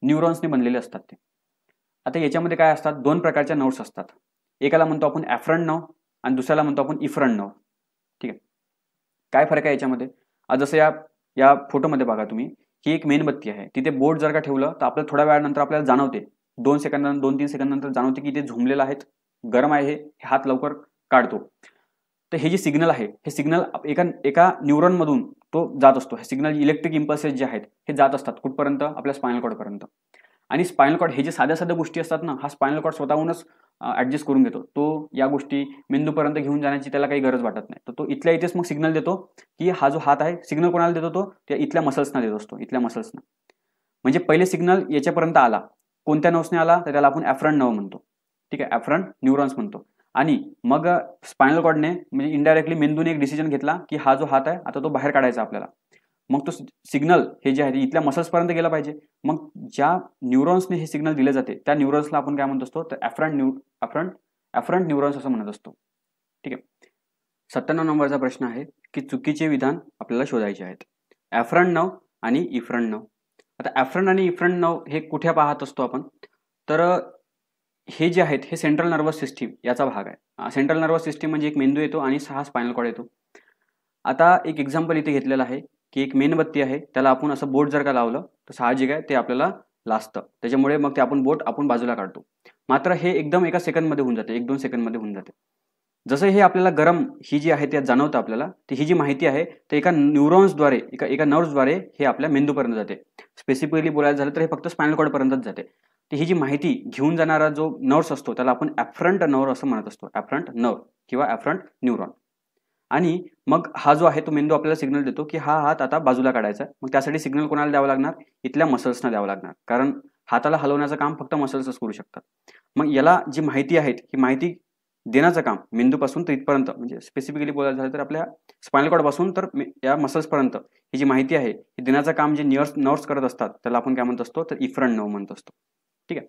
न्यूरॉन्सने बनलेले असतात ते. आता याच्यामध्ये काय असतात, दोन प्रकारच्या नर्व्स असतात. एकाला म्हणतो आपण ॲफरंट नर्व आणि दुसऱ्याला म्हणतो आपण इफरंट नर्व. ठीक आहे, काय फरक आहे याच्यामध्ये, जसं या फोटोमध्ये बघा तुम्ही, ही एक मेणबत्ती आहे. तिथे बोट जर का ठेवलं तर आपल्याला थोड्या वेळानंतर आपल्याला जाणवते, 2-3 सेकंदानंतर जाणवते की ते झुंबलेलं आहे, गरम आहे, हे हात लवकर काढतो. तर हे जे सिग्नल आहे हे सिग्नल एका न्यूरॉनमधून तो जात असतो. हे सिग्नल इलेक्ट्रिक इम्पल्सेस जे आहेत हे जात असतात कुठपर्यंत, आपल्या स्पायनल कॉर्डपर्यंत. आणि स्पायनल कॉर्ड हे जे साध्या गोष्टी असतात ना, हा स्पायनल कॉर्ड स्वतःहूनच ऍडजस्ट करून घेतो. तो या गोष्टी मेंदूपर्यंत घेऊन जाण्याची त्याला काही गरज वाटत नाही. तर तो इथल्या इथेच मग सिग्नल देतो की हा जो हात आहे, सिग्नल कोणाला देतो, तो त्या इथल्या मसल्सना देत असतो, इथल्या मसल्सना. म्हणजे पहिले सिग्नल याच्यापर्यंत आला, कोणत्या नर्व्सने आला, तर त्याला आपण ॲफरंट नर्व म्हणतो. ठीक आहे, ॲफरंट न्यूरॉन्स म्हणतो. आणि मग स्पायनल कॉर्डने म्हणजे इनडायरेक्टली मेंदूने एक डिसिजन घेतला की हा जो हात आहे आता तो बाहेर काढायचा आपल्याला. मग तो सिग्नल हे जे आहे इथल्या मसल्सपर्यंत गेला पाहिजे. मग ज्या न्यूरॉन्सने हे सिग्नल दिले जाते त्या न्यूरॉन्सला आपण काय म्हणत असतो, तर ॲफरंट न्यूरॉन्स असं म्हणत असतो. ठीक आहे, 97 नंबरचा प्रश्न आहे की चुकीचे विधान आपल्याला शोधायचे आहेत. ॲफरंट नर्व आणि इफरंट नर्व. आता ॲफरंट आणि इफरंट नर्व हे कुठे पाहत असतो आपण, तर हे जे आहेत हे सेंट्रल नर्वस सिस्टीम याचा भाग आहे. सेंट्रल नर्वस सिस्टीम म्हणजे एक मेंदू येतो आणि 6 स्पायनल कॉर्ड येतो. आता एक एक्झाम्पल इथे घेतलेलं आहे की एक मेणबत्ती आहे, त्याला आपण असं बोट जर का लावलं तर साहजिक आहे ते आपल्याला लाजतं, त्याच्यामुळे मग ते बोट आपण बाजूला काढतो. मात्र हे एकदम एका सेकंडमध्ये होऊन जाते, 1-2 सेकंडमध्ये होऊन जाते. जसं हे आपल्याला गरम ही जी आहे ते जाणवतं आपल्याला, तर ही जी माहिती आहे तर एका न्यूरॉन्सद्वारे एका नर्व्सद्वारे हे आपल्या मेंदूपर्यंत जाते. स्पेसिफिकली बोलायला झालं तर हे फक्त स्पायनल कॉर्डपर्यंतच जाते. तर ही जी माहिती घेऊन जाणारा जो नर्व्स असतो त्याला आपण ॲफरंट नर्व असं म्हणत असतो, ॲफरंट नर्व किंवा ॲफरंट न्यूरॉन. आणि मग हा जो आहे तो मेंदू आपल्याला सिग्नल देतो की हा हात आता बाजूला काढायचा आहे. मग त्यासाठी सिग्नल कोणाला द्यावं लागणार, इथल्या मसल्सना द्यावं लागणार, कारण हाताला हलवण्याचं काम फक्त मसल्सच करू शकतात. मग याला जी माहिती आहे ही माहिती देण्याचं काम मेंदूपासून तर इथपर्यंत, म्हणजे स्पेसिफिकली बोलायला झालं तर आपल्या स्पायनल कॉर्ड पासून तर या मसल्सपर्यंत ही जी माहिती आहे ही देण्याचं काम जे नर्व्स करत असतात त्याला आपण काय म्हणत असतो, तर इफरंट नर्व म्हणत असतो. ठीक आहे,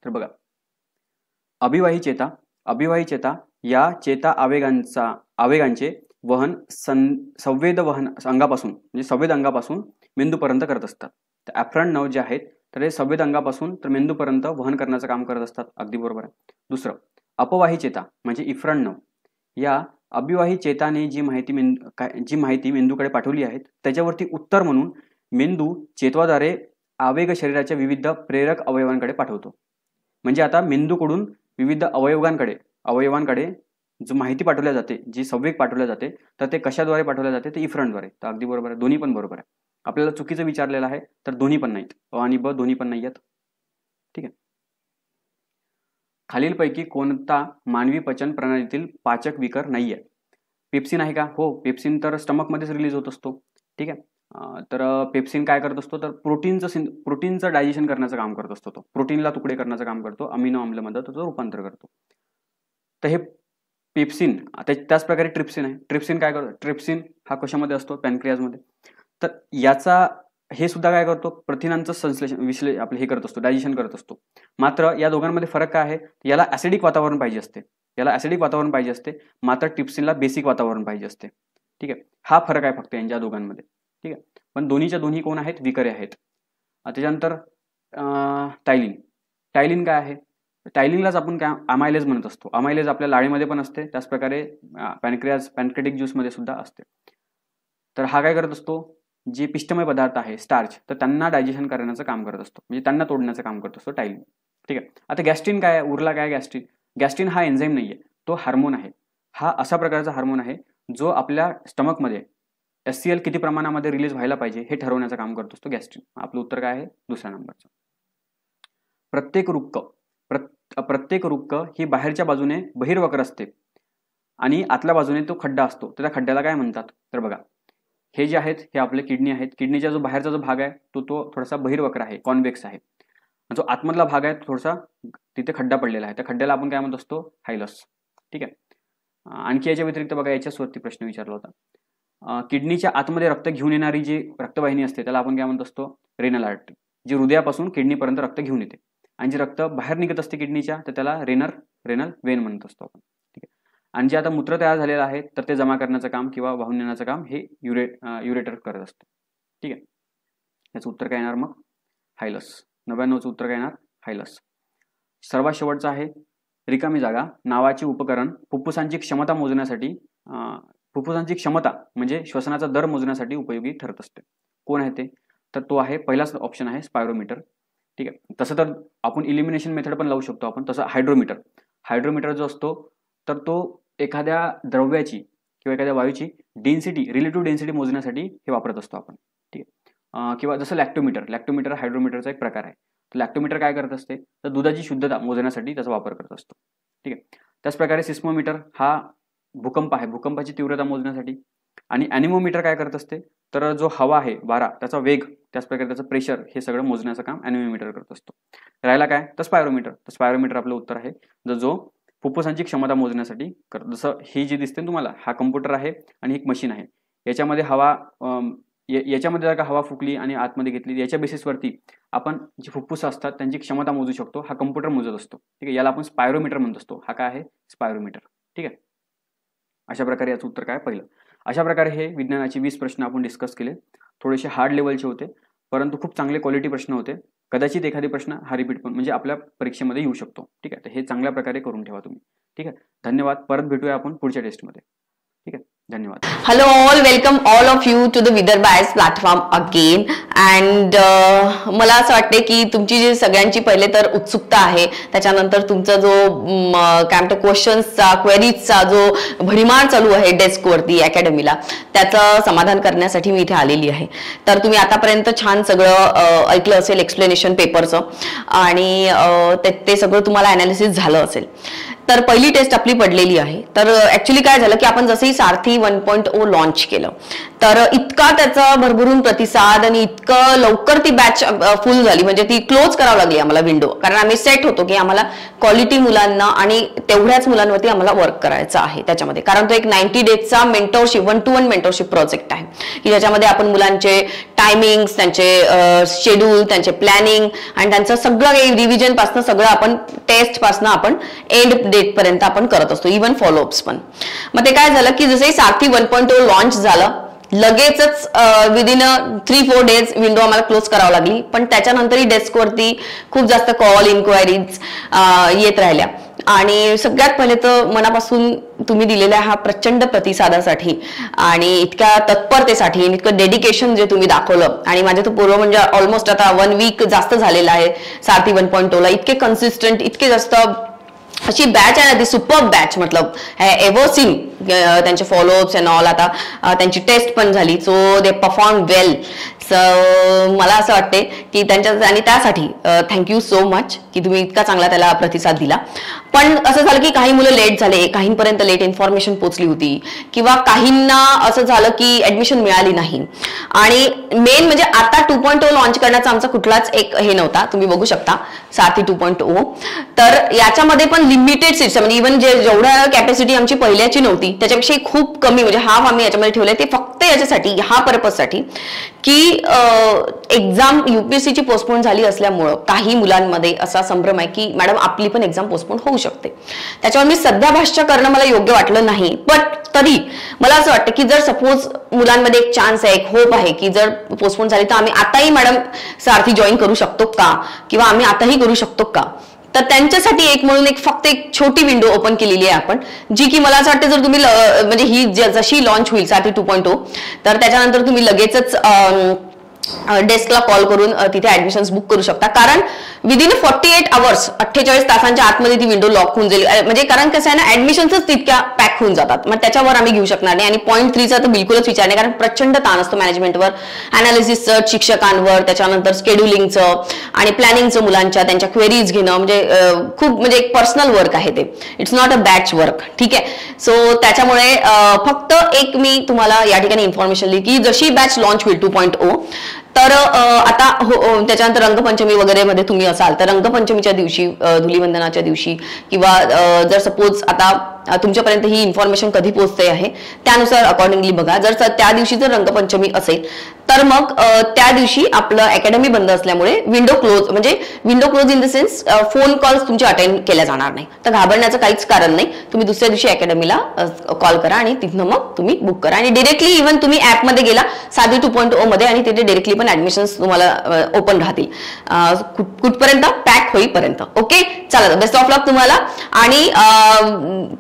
तर बघा अभिवाही चेता या चेता आवेगांचे वहन संवेद वहन अंगापासून म्हणजे संवेद अंगापासून मेंदूपर्यंत करत असतात. तर ॲफ्रंट नर्व जे आहेत तर हे संवेद अंगापासून तर मेंदूपर्यंत वहन करण्याचं काम करत असतात. अगदी बरोबर आहे. दुसरं, अपवाही चेता म्हणजे इफ्रंट नर्व या अभिवाही चेताने जी माहिती मेंदूकडे पाठवली आहे त्याच्यावरती उत्तर म्हणून मेंदू चेतवाद्वारे आवेग शरीराच्या विविध प्रेरक अवयवांकडे पाठवतो. म्हणजे आता मेंदूकडून विविध अवयवांकडे जो माहिती पाठवल्या जाते, जी संवेग पाठवल्या जाते, तर ते कशाद्वारे पाठवल्या जाते? ते इफ्रंटद्वारे. तर अगदी बरोबर आहे. दोन्ही पण बरोबर आहे. आपल्याला चुकीचं विचारलेलं आहे तर दोन्ही पण नाहीत. अ आणि ब दोन्ही पण नाही आहेत. ठीक आहे. खालीलपैकी कोणता मानवी पचन प्रणालीतील पाचक विकर नाही आहे? पेप्सिन आहे का? हो, पेप्सिन तर स्टमकमध्येच रिलीज होत असतो. ठीक आहे. तर पेप्सिन काय करत असतो? तर प्रोटीनचं डायजेशन करण्याचं काम करत असतो. तो प्रोटीनला तुकडे करण्याचं काम करतो, अमिनो आम्लमध्ये त्याचं रूपांतर करतो. तर हे पेप्सिन, त्याच प्रकारे ट्रिप्सिन आहे. ट्रिप्सिन काय करतो? ट्रिप्सिन हा कशामध्ये असतो? पॅनक्रियाजमध्ये. तर याचा हे सुद्धा काय करतो? प्रथिनांचं संश्लेषण आपलं हे करत असतो, डायजेशन करत असतो. मात्र या दोघांमध्ये फरक काय आहे? याला ऍसिडिक वातावरण पाहिजे असते. मात्र ट्रिप्सिनला बेसिक वातावरण पाहिजे असते. ठीक आहे. हा फरक आहे फक्त यांच्या दोघांमध्ये. ठीक आहे. पण दोन्हीच्या दोन्ही कोण आहेत? विकरे आहेत. त्याच्यानंतर टायलिन काय आहे? टायलिनलाच आपण काय अमायलेज म्हणत असतो. अमायलेज आपल्या लाळेमध्ये पण असते, त्याचप्रकारे पॅनक्रियाटिक ज्यूसमध्ये सुद्धा असते. तर हा काय करत असतो? जे पिष्टमय पदार्थ आहे स्टार्च, तर त्यांना डायजेशन करण्याचं काम करत असतो, म्हणजे त्यांना तोडण्याचं काम करत असतो टायलिन. ठीक आहे. आता गॅस्ट्रिन काय आहे? उरला काय गॅस्ट्रिन? गॅस्ट्रिन हा एन्झाईम नाही आहे, तो हार्मोन आहे. हा असा प्रकारचा हार्मोन आहे जो आपल्या स्टमकमध्ये HCl किती प्रमाणामध्ये रिलीज व्हायला पाहिजे हे ठरवण्याचं काम करत असतो गॅस्ट्रिन. आपलं उत्तर काय आहे? दुसऱ्या नंबरचं. प्रत्येक रुक्क ही बाहेरच्या बाजूने बहिर्वक्र असते आणि आतल्या बाजूने तो खड्डा असतो. तर त्या खड्ड्याला काय म्हणतात? तर बघा, हे जे आहेत हे आपले किडनी आहेत. किडनीचा जो बाहेरचा जो भाग आहे तो थोडासा बहिर्वक्र आहे, कॉन्व्हेक्स आहे. जो आतमधला भाग आहे तो थोडासा तिथे खड्डा पडलेला आहे. त्या खड्ड्याला आपण काय म्हणत असतो? हायलस. ठीक आहे. आणखी याच्या व्यतिरिक्त बघा, याच्यावरती प्रश्न विचारला होता. किडनीच्या आतमध्ये रक्त घेऊन येणारी जी रक्तवाहिनी असते त्याला आपण काय म्हणत असतो? रेनल आर्टरी, जी हृदयापासून किडनीपर्यंत रक्त घेऊन येते. आणि जे रक्त बाहेर निघत असते किडनीच्या तर त्याला रेनल वेन म्हणत असतो आपण. ठीक आहे. आणि जे आता मूत्र तयार झालेलं आहे तर ते जमा करण्याचं काम किंवा वाहून नेण्याचं काम हे युरेटर करत असतो. ठीक आहे. याचं उत्तर काय येणार मग? हायलस. 99चं उत्तर काय येणार? हायलस. सर्वात शेवटचं आहे रिकामी जागा नावाचे उपकरण फुफ्फुसांची क्षमता मोजण्यासाठी, फुफ्फुसांची क्षमता म्हणजे श्वसनाचा दर मोजण्यासाठी उपयोगी ठरत असते. कोण आहे ते? तर तो आहे, पहिलाच ऑप्शन आहे स्पायरोमीटर. ठीक आहे. तसं तर आपण इलिमिनेशन मेथड पण लावू शकतो आपण. तसं हायड्रोमीटर जो असतो तर तो एखाद्या द्रव्याची किंवा एखाद्या वायूची रिलेटिव्ह डेन्सिटी मोजण्यासाठी हे वापरत असतो आपण. ठीक आहे. किंवा जसं लॅक्टोमीटर हायड्रोमीटरचा एक प्रकार आहे. तर लॅक्टोमीटर काय करत असते? तर दुधाची शुद्धता मोजण्यासाठी त्याचा वापर करत असतो. ठीक आहे. त्याचप्रकारे सिस्मोमीटर हा भूकंप आहे, भूकंपाची तीव्रता मोजण्यासाठी. आणि ॲनिमोमीटर काय करत असते? तर जो हवा आहे, वारा, त्याचा वेग, त्याचप्रकारे त्याचं प्रेशर हे सगळं मोजण्याचं काम ॲनिमोमीटर करत असतो. राहिला काय? तर स्पायरोमीटर. तर स्पायरोमीटर आपलं उत्तर आहे जो फुफ्फुसांची क्षमता मोजण्यासाठी करतो. जसं ही जी दिसते तुम्हाला, हा कम्प्युटर आहे आणि एक मशीन आहे. याच्यामध्ये याच्यामध्ये जर का हवा फुकली आणि आतमध्ये घेतली, याच्या बेसिसवरती आपण जी फुफ्फुसं असतात त्यांची क्षमता मोजू शकतो. हा कम्प्युटर मोजत असतो. ठीक आहे. याला आपण स्पायरोमीटर म्हणत असतो. हा काय आहे? स्पायरोमीटर. ठीक आहे. अशा प्रकारे याचं उत्तर काय? पहिलं. अशा प्रकारे हे विज्ञानाचे 20 प्रश्न आपण डिस्कस केले. थोडेसे हार्ड लेवलचे होते परंतु खूप चांगले क्वालिटी प्रश्न होते. कदाचित एखादी प्रश्न हा रिपीट पण म्हणजे आपल्या परीक्षेमध्ये येऊ शकतो. ठीक आहे. तर हे चांगल्या प्रकारे करून ठेवा तुम्ही. ठीक आहे. धन्यवाद. परत भेटूया आपण पुढच्या टेस्टमध्ये. ठीक आहे. धन्यवाद. Hello all, welcome all of you to the Vidarbha IAS platform again. And मला असं वाटते की तुमची जी सगळ्यांची पहिले तर उत्सुकता आहे, त्याच्यानंतर तुमचा जो काय म्हणतो क्वेश्चन्सचा क्वेरीजचा जो भडीमार चालू आहे डेस्कवरती अकॅडमीला, त्याचं समाधान करण्यासाठी मी इथे आलेली आहे. तर तुम्ही आतापर्यंत छान सगळं ऐकलं असेल एक्सप्लेनेशन पेपरचं आणि ते सगळं तुम्हाला अनालिसिस झालं असेल. तर पहिली टेस्ट आपली पडलेली आहे. तर ऍक्च्युली काय झालं की आपण जसंही सारथी 1.0 लॉन्च केलं तर इतका त्याचा भरभरून प्रतिसाद आणि इतकं लवकर ती बॅच फुल झाली, म्हणजे ती क्लोज करावी लागली आम्हाला विंडो, कारण आम्ही सेट होतो की आम्हाला क्वालिटी मुलांना आणि तेवढ्याच मुलांवरती आम्हाला वर्क करायचं आहे त्याच्यामध्ये. कारण तो एक 90 डेजचा मेंटरशिप 1-to-1 मेंटरशिप प्रोजेक्ट आहे की ज्याच्यामध्ये आपण मुलांचे टायमिंग्स, त्यांचे शेड्यूल, त्यांचे प्लॅनिंग आणि त्यांचं सगळं काही रिव्हिजन पासून सगळं आपण टेस्ट पासून आपण एंड डेट पर्यंत आपण करत असतो, इव्हन फॉलोअप्स पण. मग ते काय झालं की जसंही सारथी 1.0 लॉन्च झालं लगेचच विदिन 3-4 डेज विंडो आम्हाला क्लोज करावी लागली. पण त्याच्यानंतरही डेस्कवरती खूप जास्त कॉल इन्क्वायरीज येत राहिल्या आणि सगळ्यात पहिले तर मनापासून तुम्ही दिलेल्या हा प्रचंड प्रतिसादासाठी आणि इतक्या तत्परतेसाठी, इतकं डेडिकेशन जे तुम्ही दाखवलं. आणि माझे तो पूर्व म्हणजे ऑलमोस्ट आता 1 वीक जास्त झालेला आहे सारथी 1.0 ला. इतके कन्सिस्टंट, इतके जास्त अशी बॅच आहे ना ती सुपर बॅच, मतलब एव्हर सीन. त्यांचे फॉलोअप्स अँड ऑल, आता त्यांची टेस्ट पण झाली, so they perform well. So मला असं वाटते की त्यांच्या आणि त्यासाठी थँक्यू सो मच की तुम्ही इतका चांगला त्याला प्रतिसाद दिला. पण असं झालं की काही मुलं लेट झाले, काहींपर्यंत लेट इन्फॉर्मेशन पोहोचली होती किंवा काहींना असं झालं की ऍडमिशन मिळाली नाही. आणि मेन म्हणजे आता 2.0 लॉन्च करण्याचा आमचा कुठलाच एक हे नव्हता, तुम्ही बघू शकता सारथी 2.0. तर याच्यामध्ये पण लिमिटेड सीट्स, म्हणजे इव्हन जेवढ्या कॅपॅसिटी आमची पहिल्याची नव्हती त्याच्यापेक्षा खूप कमी, म्हणजे हाफ आम्ही याच्यामध्ये ठेवले. ते फक्त याच्यासाठी, ह्या पर्पजसाठी की एक्झाम युपीएससीची पोस्टपोन झाली असल्यामुळं काही मुलांमध्ये असा संभ्रम आहे की मॅडम आपली पण एक्झाम पोस्टपोन होऊ शकते. त्याच्यावर मी सध्या भाष्य करणं मला योग्य वाटलं नाही. बट तरी मला असं वाटतं की जर सपोज मुलांमध्ये एक चान्स आहे, एक होप आहे की जर पोस्टपोन झाली तर आम्ही आताही मॅडम सारथी जॉईन करू शकतो का, किंवा आम्ही आताही करू शकतो का, तर त्यांच्यासाठी एक म्हणून एक फक्त एक छोटी विंडो ओपन केलेली आहे आपण, जी की मला असं वाटतं जर तुम्ही म्हणजे ही जशी लॉन्च होईल सारथी 2.0 तर त्याच्यानंतर तुम्ही लगेचच डेस्कला कॉल करून तिथे ऍडमिशन्स बुक करू शकता. कारण विदिन 48 आवर्स 48 तासांच्या आतमध्ये ती विंडो लॉक होऊन जाईल. म्हणजे कारण कसं आहे ना, ऍडमिशन्सच तितक्या पॅक होऊन जातात, मग त्याच्यावर आम्ही घेऊ शकणार नाही. आणि पॉईंट 3चा तर बिलकुलच विचार नाही, कारण प्रचंड ताण असतो मॅनेजमेंटवर, अनालिसिसचं, शिक्षकांवर, त्याच्यानंतर स्केड्युलिंगचं आणि प्लॅनिंगचं, मुलांच्या त्यांच्या क्वेरीज घेणं, म्हणजे खूप म्हणजे एक पर्सनल वर्क आहे ते, it's not a batch work. ठीक आहे. सो त्याच्यामुळे फक्त एक मी तुम्हाला या ठिकाणी इन्फॉर्मेशन दिली की जशी बॅच लॉन्च होईल 2.0 तर आता त्याच्यानंतर रंगपंचमी वगैरे मध्ये तुम्ही असाल तर रंगपंचमीच्या दिवशी, धुलीवंदनाच्या दिवशी, किंवा जर सपोज आता तुमच्यापर्यंत ही इन्फॉर्मेशन कधी पोहोचते आहे त्यानुसार अकॉर्डिंगली बघा. जर त्या दिवशी जर रंगपंचमी असेल तर मग त्या दिवशी आपलं अकॅडमी बंद असल्यामुळे विंडो क्लोज, म्हणजे window close in the sense phone calls तुमचे अटेंड केल्या जाणार नाही. तर घाबरण्याचं काहीच कारण नाही. तुम्ही दुसऱ्या दिवशी अकॅडमीला कॉल करा आणि तिथनं मग तुम्ही बुक करा. आणि डिरेक्टली इव्हन तुम्ही ऍपमध्ये गेला सारथी 2.0 मध्ये आणि तिथे डिरेक्टली पण ऍडमिशन्स तुम्हाला ओपन राहतील कुठपर्यंत, पॅक होईपर्यंत. ओके, चला बेस्ट ऑफ लक तुम्हाला. आणि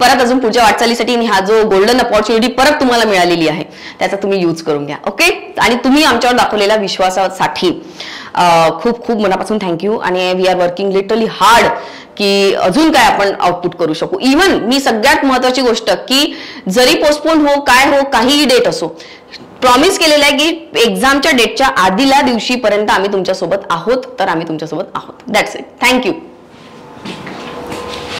परत अजून पुढच्या वाटचालीसाठी हा जो गोल्डन अपॉर्च्युनिटी परत तुम्हाला मिळालेली आहे त्याचा तुम्ही यूज करून घ्या. ओके. आणि तुम्ही आमच्यावर दाखवलेल्या विश्वासासाठी खूप खूप मनापासून थँक्यू. आणि we are working literally hard की अजून काय आपण आउटपुट करू शकू. इव्हन मी सगळ्यात महत्वाची गोष्ट की जरी पोस्टपोन हो, काय हो, काहीही डेट असो, प्रॉमिस केलेलं आहे की एक्झामच्या डेटच्या आधील्या दिवशीपर्यंत आम्ही तुमच्यासोबत आहोत, तर आम्ही तुमच्यासोबत आहोत. That's it. थँक्यू.